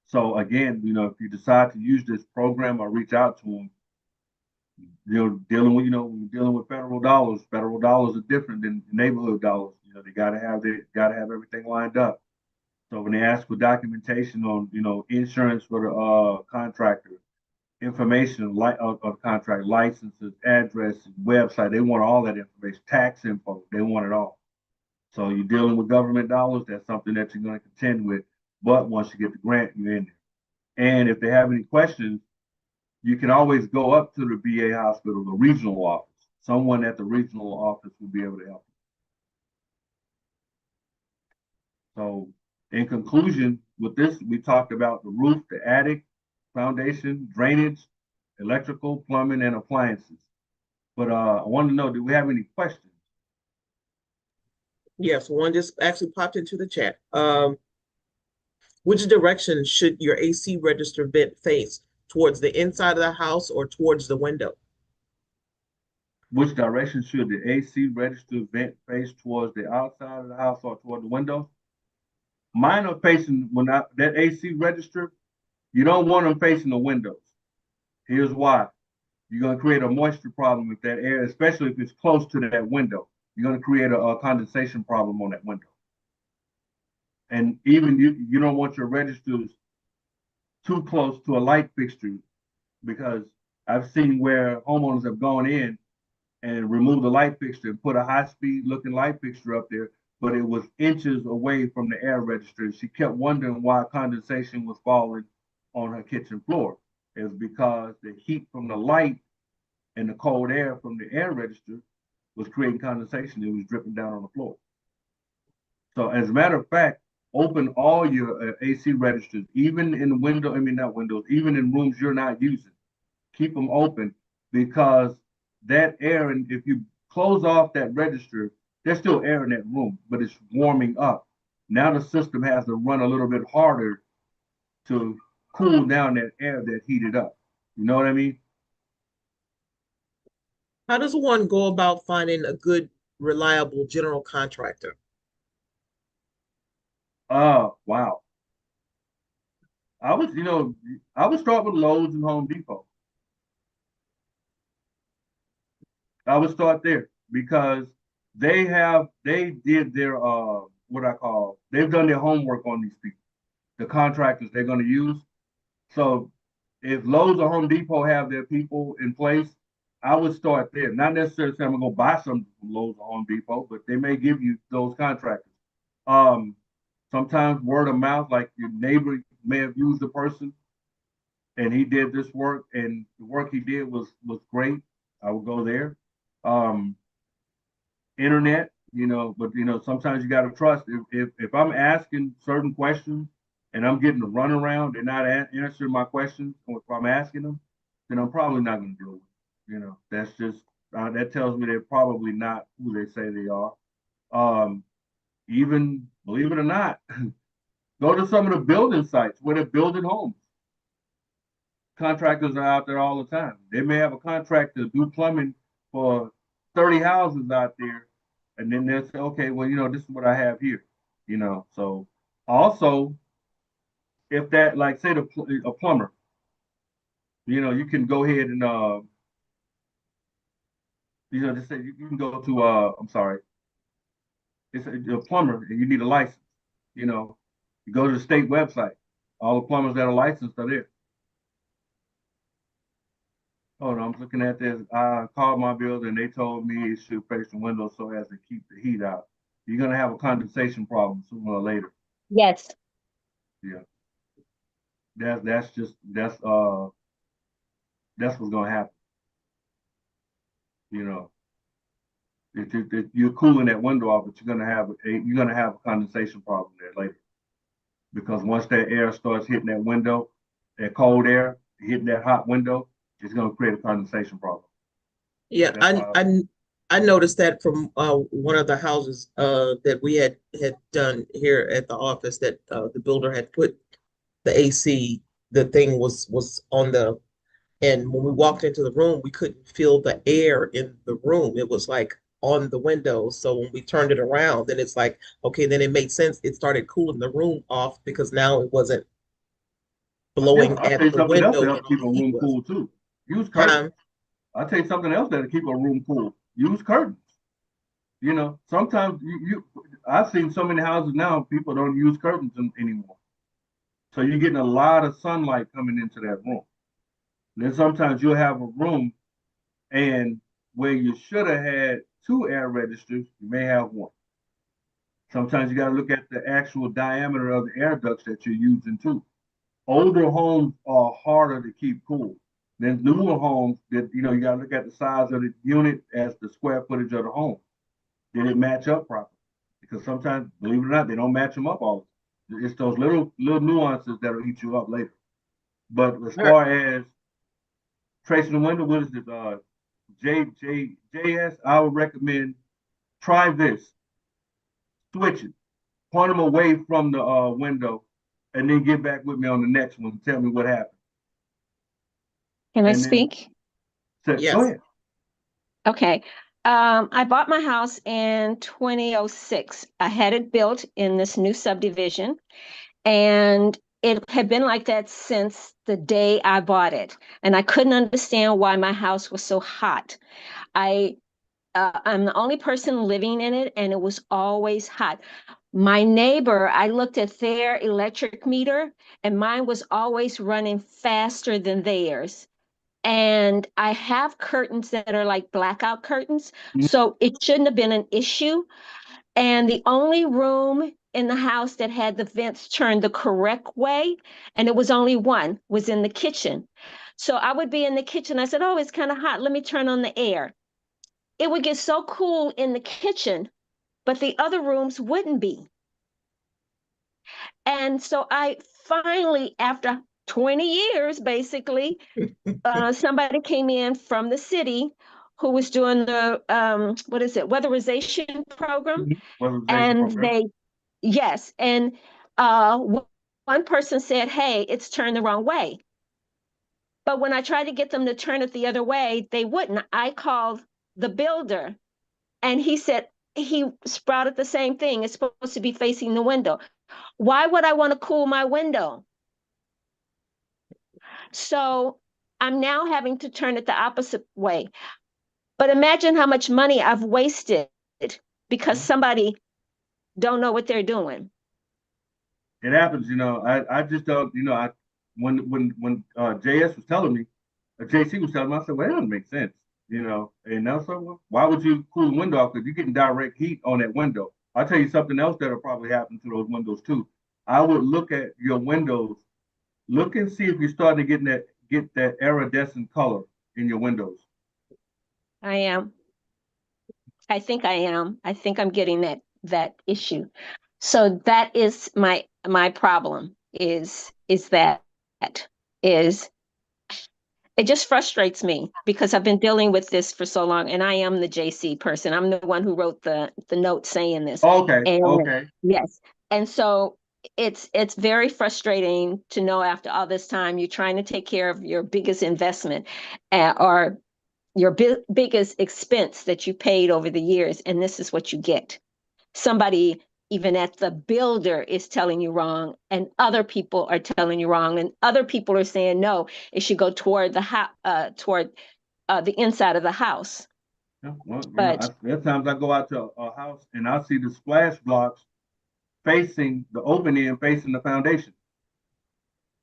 So again, if you decide to use this program or reach out to them, when you're dealing with federal dollars are different than neighborhood dollars. They gotta have everything lined up. So when they ask for documentation on, insurance for the contractor, information of contract, licenses, address, website, they want all that information, tax info, they want it all. So you're dealing with government dollars, that's something that you're going to contend with. But once you get the grant, you're in there. And if they have any questions, you can always go up to the VA hospital, the regional office. Someone at the regional office will be able to help you. So in conclusion, with this, we talked about the roof, the attic, foundation, drainage, electrical, plumbing, and appliances. But I want to know, do we have any questions? Yes, one just actually popped into the chat. Which direction should your AC register vent face? Towards the inside of the house or towards the window? Which direction should the AC register vent face, towards the outside of the house or toward the window? Mine are facing, that AC register, you don't want them facing the windows. Here's why. You're going to create a moisture problem with that air, especially if it's close to that window. You're going to create a condensation problem on that window. And even you don't want your registers too close to a light fixture, because I've seen where homeowners have gone in and removed the light fixture and put a high-speed looking light fixture up there, but it was inches away from the air register. She kept wondering why condensation was falling on her kitchen floor. It was because the heat from the light and the cold air from the air register was creating condensation. It was dripping down on the floor. So as a matter of fact, open all your AC registers, even in not windows, even in rooms you're not using. Keep them open, because that air, and if you close off that register, there's still air in that room, but it's warming up. Now the system has to run a little bit harder to cool down that air that heated up. You know what I mean? How does one go about finding a good, reliable general contractor? Oh, wow. I was, I would start with Lowe's and Home Depot. I would start there because they did their what I call they've done their homework on these people, the contractors they're going to use. So if Lowe's or Home Depot have their people in place, I would start there. Not necessarily saying I'm going to buy something from Lowe's or Home Depot, but they may give you those contractors. Um, Sometimes word of mouth, like your neighbor may have used the person and he did this work, and the work he did was great. I would go there. Um, Internet, but sometimes you got to trust. If I'm asking certain questions and I'm getting a runaround, they're not answering my questions, or if I'm asking them, then I'm probably not going to do it. That's just that tells me they're probably not who they say they are. Um, Even believe it or not, go to some of the building sites where they're building homes. Contractors are out there all the time. They may have a contract to do plumbing for 30 houses out there, and then they'll say, okay, well, this is what I have here. So also, if that, like, say a plumber, you can go ahead and just say you can go to I'm sorry, it's a plumber and you need a license. You know, you go to the state website. All the plumbers that are licensed are there. Oh no, I'm looking at this. I called my builder and they told me it should face the window so as to keep the heat out. You're gonna have a condensation problem sooner or later. Yes. Yeah, that's what's gonna happen. You know, if you're cooling that window off, but you're gonna have a condensation problem there later because once that air starts hitting that window, that cold air hitting that hot window, it's gonna create a condensation problem. Yeah, That's I why. I I noticed that from one of the houses that we had done here at the office that the builder had put the AC, the thing was on the, and when we walked into the room, we couldn't feel the air in the room. It was like on the window. So when we turned it around, then it's like, okay, then it made sense. It started cooling the room off because now it wasn't Yeah, blowing I'll at tell you the something else window that and helps all keep a the heat room was. cool too. Use curtains. Um, I'll tell you something else that'll keep a room cool. Use curtains. Sometimes I've seen so many houses now, people don't use curtains anymore. So you're getting a lot of sunlight coming into that room. And then sometimes you'll have a room and where you should have had two air registers, you may have one. Sometimes you got to look at the actual diameter of the air ducts that you're using too. Older homes are harder to keep cool than newer homes that, you got to look at the size of the unit as the square footage of the home. Did it match up properly? Because sometimes, believe it or not, they don't match them up all. It's those little nuances that'll eat you up later. But as all right. far as tracing the window, what is it? JS, I would recommend try this. Switch it. Point them away from the window, and then get back with me on the next one and tell me what happened. Can I And then speak? say, go Yes. ahead. Okay. I bought my house in 2006. I had it built in this new subdivision, and it had been like that since the day I bought it. And I couldn't understand why my house was so hot. I I'm the only person living in it, and it was always hot. My neighbor, I looked at their electric meter, and mine was always running faster than theirs. And I have curtains that are like blackout curtains, Mhm. so it shouldn't have been an issue. And the only room in the house that had the vents turned the correct way, and it was only one, was in the kitchen. So I would be in the kitchen. I said, "Oh, it's kind of hot. Let me turn on the air." It would get so cool in the kitchen, but the other rooms wouldn't be. And so I finally, after 20 years, basically, somebody came in from the city who was doing the what is it, weatherization program, Weatherization and program. they, yes, and uh, one person said, "Hey, it's turned the wrong way." But when I tried to get them to turn it the other way, they wouldn't. I called the builder, and he said he sprouted the same thing. It's supposed to be facing the window. Why would I want to cool my window? So I'm now having to turn it the opposite way. But imagine how much money I've wasted because somebody don't know what they're doing. It happens, I just don't, when JS was telling me, JC was telling me, I said, well, that doesn't make sense, and I was like, well, why would you cool the window off? Because you're getting direct heat on that window. I'll tell you something else that'll probably happen to those windows too. I would look at your windows, look and see if you're starting to get that iridescent color in your windows. I am. I think I am. I think I'm getting that issue. So that is my problem is that is it just frustrates me because I've been dealing with this for so long, and I am the JC person. I'm the one who wrote the note saying this. Okay, And okay. yes. And so it's very frustrating to know after all this time you're trying to take care of your biggest investment, or your biggest expense that you paid over the years, and this is what you get. Somebody even at the builder is telling you wrong, and other people are telling you wrong, and other people are saying no, it should go toward the inside of the house. Yeah, well, But there times I go out to a house and I see the splash blocks facing the open end, facing the foundation,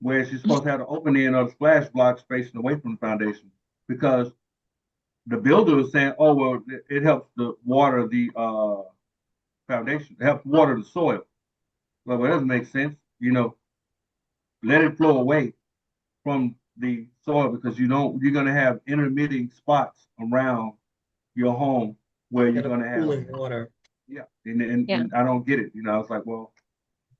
whereas you're supposed to have the open end of the splash blocks facing away from the foundation, because the builder is saying, oh, well, it helps the water the foundation, it helps water the soil. Well, it doesn't make sense, let it flow away from the soil, because you're going to have intermittent spots around your home where you're Instead of going to have, cooling water. yeah, and, yeah, and I don't get it. I was like, well,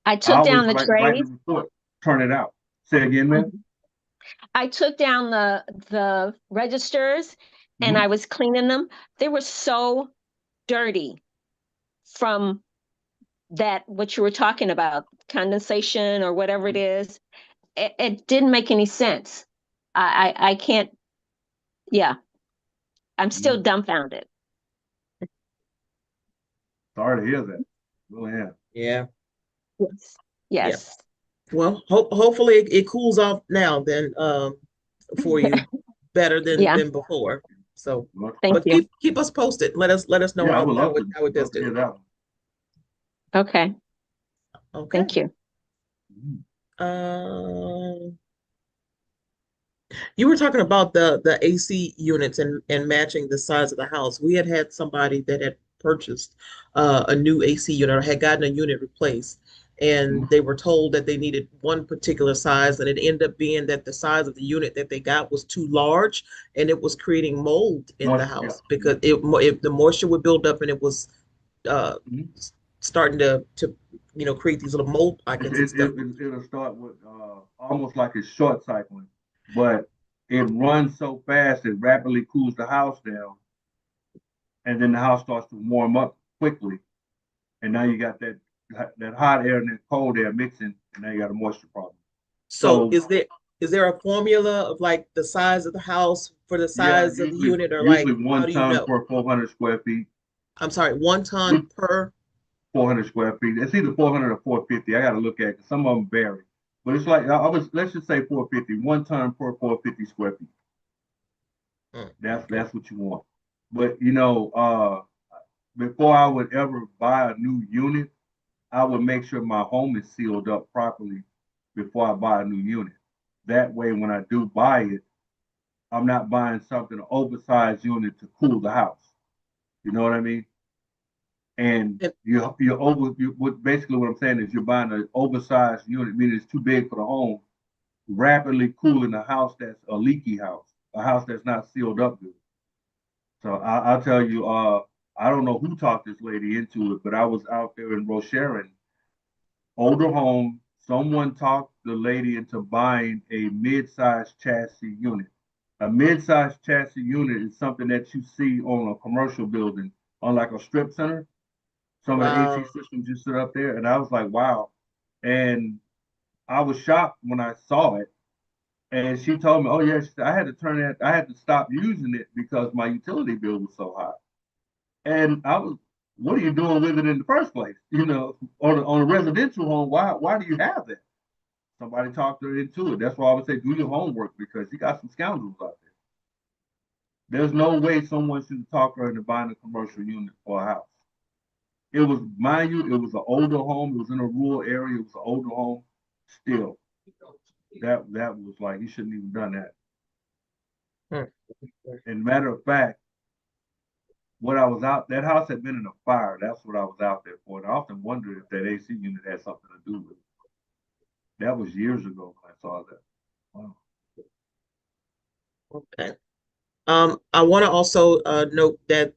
I I took always down the write the trays. report, turn it out. Say again, man. I took down the registers and I Mm-hmm. was cleaning them. They were so dirty from that what you were talking about, condensation or whatever it is. It didn't make any sense. I can't. Yeah, I'm Mm-hmm. still dumbfounded. Sorry to hear that. Really am. Yeah. Yes. Yeah. Yes. Well, hopefully it cools off now then for you better than Yeah. before. So, Thank but you. keep us posted. Let us know Yeah, I how would love to how it does love to do. hear that one. Okay. Okay. Thank you. Mhm. Um, you were talking about the AC units and matching the size of the house. We had somebody that had purchased a new AC unit or had gotten a unit replaced, and they were told that they needed one particular size, and it ended up being that the size of the unit that they got was too large, and it was creating mold in the Yeah. house because the moisture would build up, and it was uh, Mhm. starting to create these little mold It, icons and it, stuff. it, it'll start with almost like it's short cycling, but it runs so fast it rapidly cools the house down, and then the house starts to warm up quickly, and now you got that hot air and that cold air mixing, and now you got a moisture problem. So So is there a formula of like the size of the house for the yeah, size of the usually unit, or usually like how one do you ton know? per 400 square feet. I'm sorry, 1 ton per. 400 square feet. It's either 400 or 450. I got to look at it. Some of them vary, but it's like let's just say 450. 1 ton per 450 square feet. Okay. That's what you want. But before I would ever buy a new unit, I would make sure my home is sealed up properly before I buy a new unit. That way, when I do buy it, I'm not buying something an oversized unit to cool the house. You know what I mean? And And what basically what I'm saying is you're buying an oversized unit, meaning it's too big for the home, rapidly cooling a house that's a leaky house, a house that's not sealed up good. So I'll tell you, I don't know who talked this lady into it, but I was out there in Rocheron, older home. Someone talked the lady into buying a mid-sized chassis unit. A mid-sized chassis unit is something that you see on a commercial building, on like a strip center. Some of the AC wow. systems just sit up there, and I was like, wow. And I was shocked when I saw it. And she told me, oh yeah, I had to I had to stop using it because my utility bill was so high. And I was, what are you doing with it in the first place? On a residential home, why do you have that? Somebody talked her into it. That's why I would say do your homework, because you got some scoundrels out there. There's no way someone should talk her into buying a commercial unit for a house. It was, mind you, it was an older home. It was in a rural area. It was an older home. Still, that was like, he shouldn't even done that. Hmm. And matter of fact, what I was out, that house had been in a fire. That's what I was out there for. And I often wondered if that AC unit had something to do with it. That was years ago when I saw that. Wow. Okay. I want to also note that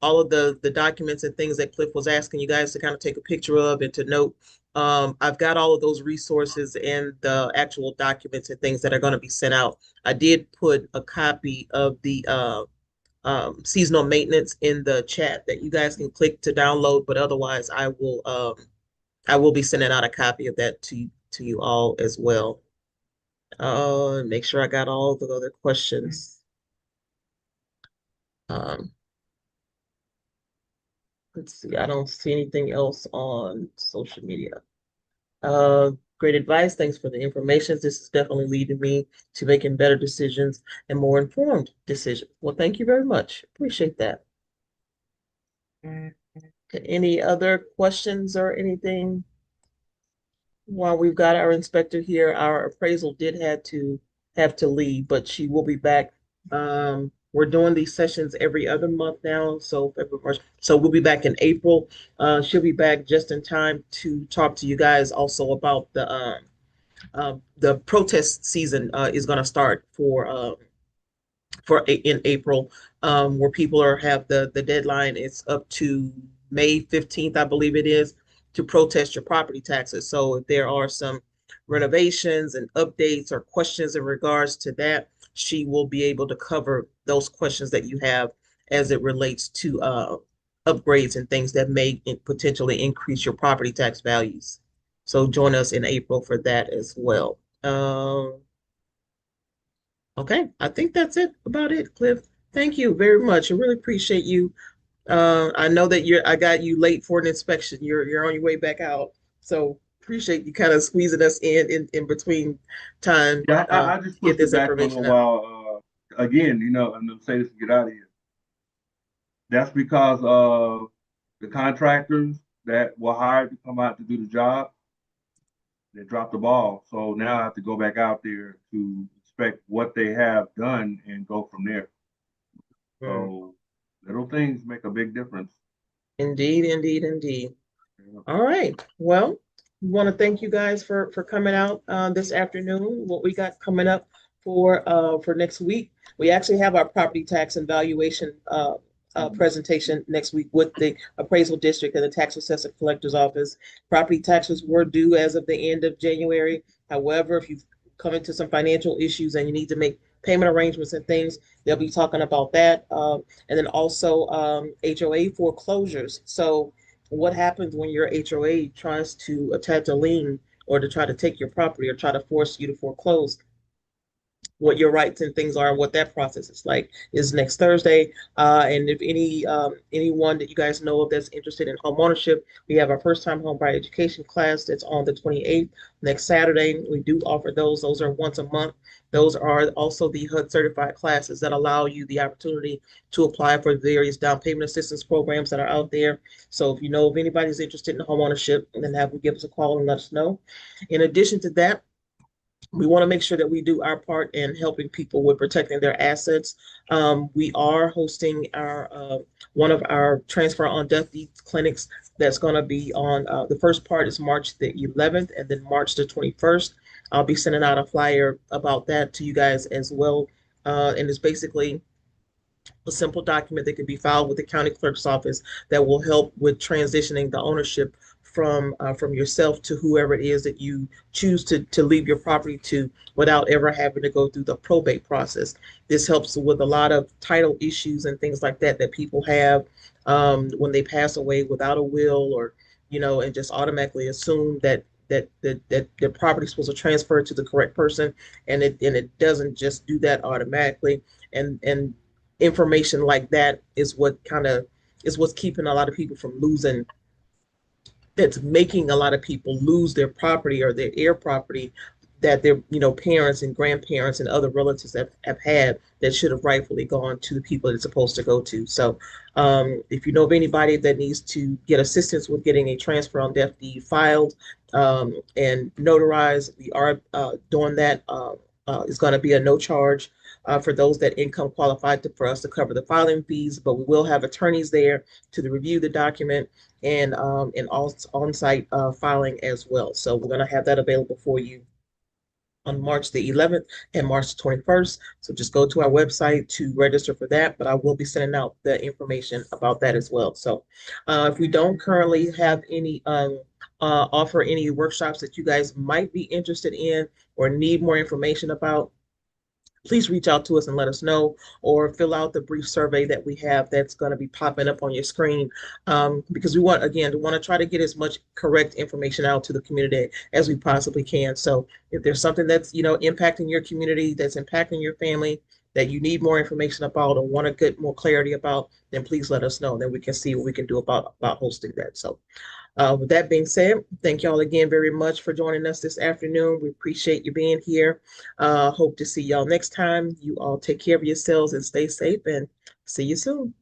all of the documents and things that Cliff was asking you guys to kind of take a picture of and to note, I've got all of those resources and the actual documents and things that are going to be sent out. I did put a copy of the seasonal maintenance in the chat that you guys can click to download, but otherwise I will be sending out a copy of that to you all as well. Make sure I got all the other questions. Um, let's see, I don't see anything else on social media. Great advice. Thanks for the information. This is definitely leading me to making better decisions and more informed decisions. Well, thank you very much. Appreciate that. Any other questions or anything? While we've got our inspector here, our appraisal did have to leave, but she will be back. We're doing these sessions every other month now, so February, March. So we'll be back in April. She'll be back just in time to talk to you guys also about the protest season is going to start for in April, where people are have the deadline. It's up to May 15th, I believe it is, to protest your property taxes. So if there are some renovations and updates or questions in regards to that, she will be able to cover those questions that you have as it relates to upgrades and things that may potentially increase your property tax values. So join us in April for that as well. Okay, I think that's it about it, Cliff. Thank you very much. I really appreciate you. I know that I got you late for an inspection. You're on your way back out. So appreciate you kind of squeezing us in between time Yeah, I to just get pushed it this back for a little information out. while. Again, I'm gonna say this and get out of here. That's because the contractors that were hired to come out to do the job, they dropped the ball. So now I have to go back out there to inspect what they have done and go from there. Mm, So little things make a big difference. indeed, indeed, indeed. Yeah. All right. Well, we want to thank you guys for coming out this afternoon. What we got coming up for next week, we actually have our property tax and valuation presentation next week with the appraisal district and the tax assessor collector's office. Property taxes were due as of the end of January. However, if you've come into some financial issues and you need to make payment arrangements and things, they'll be talking about that. And then also HOA foreclosures. So what happens when your HOA tries to attach a lien or to try to take your property or try to force you to foreclose? What your rights and things are and what that process is like is next Thursday. And if anyone that you guys know of that's interested in home ownership, we have our first time home buyer education class that's on the 28th, next Saturday. We do offer those. Those are once a month. Those are also the HUD certified classes that allow you the opportunity to apply for various down payment assistance programs that are out there. So if you know if anybody's interested in home ownership, then have them give us a call and let us know. In addition to that, we want to make sure that we do our part in helping people with protecting their assets. We are hosting our one of our transfer on death deeds clinics that's going to be on the first part is March the 11th and then March the 21st. I'll be sending out a flyer about that to you guys as well. And it's basically a simple document that can be filed with the county clerk's office that will help with transitioning the ownership from yourself to whoever it is that you choose to leave your property to without ever having to go through the probate process. This helps with a lot of title issues and things like that that people have when they pass away without a will or and just automatically assume that the property is supposed to transfer to the correct person, and it doesn't just do that automatically. And information like that is what's keeping a lot of people from losing, that's making a lot of people lose their property or their air property that their parents and grandparents and other relatives have had that should have rightfully gone to the people it's supposed to go to. So if you know of anybody that needs to get assistance with getting a transfer on death deed filed and notarized, we are doing that. It's going to be a no charge for those that income qualified for us to cover the filing fees, but we will have attorneys there to review the document and on-site filing as well. So we're going to have that available for you on March the 11th and March 21st. So just go to our website to register for that, but I will be sending out the information about that as well. So if we don't currently have any offer any workshops that you guys might be interested in or need more information about, please reach out to us and let us know, or fill out the brief survey that we have that's going to be popping up on your screen, because we want, again, to want to try to get as much correct information out to the community as we possibly can. So if there's something that's impacting your community, that's impacting your family, that you need more information about or want to get more clarity about, then please let us know. Then we can see what we can do about hosting that. So with that being said, thank y'all again very much for joining us this afternoon. We appreciate you being here. Hope to see y'all next time. You all take care of yourselves and stay safe, and see you soon.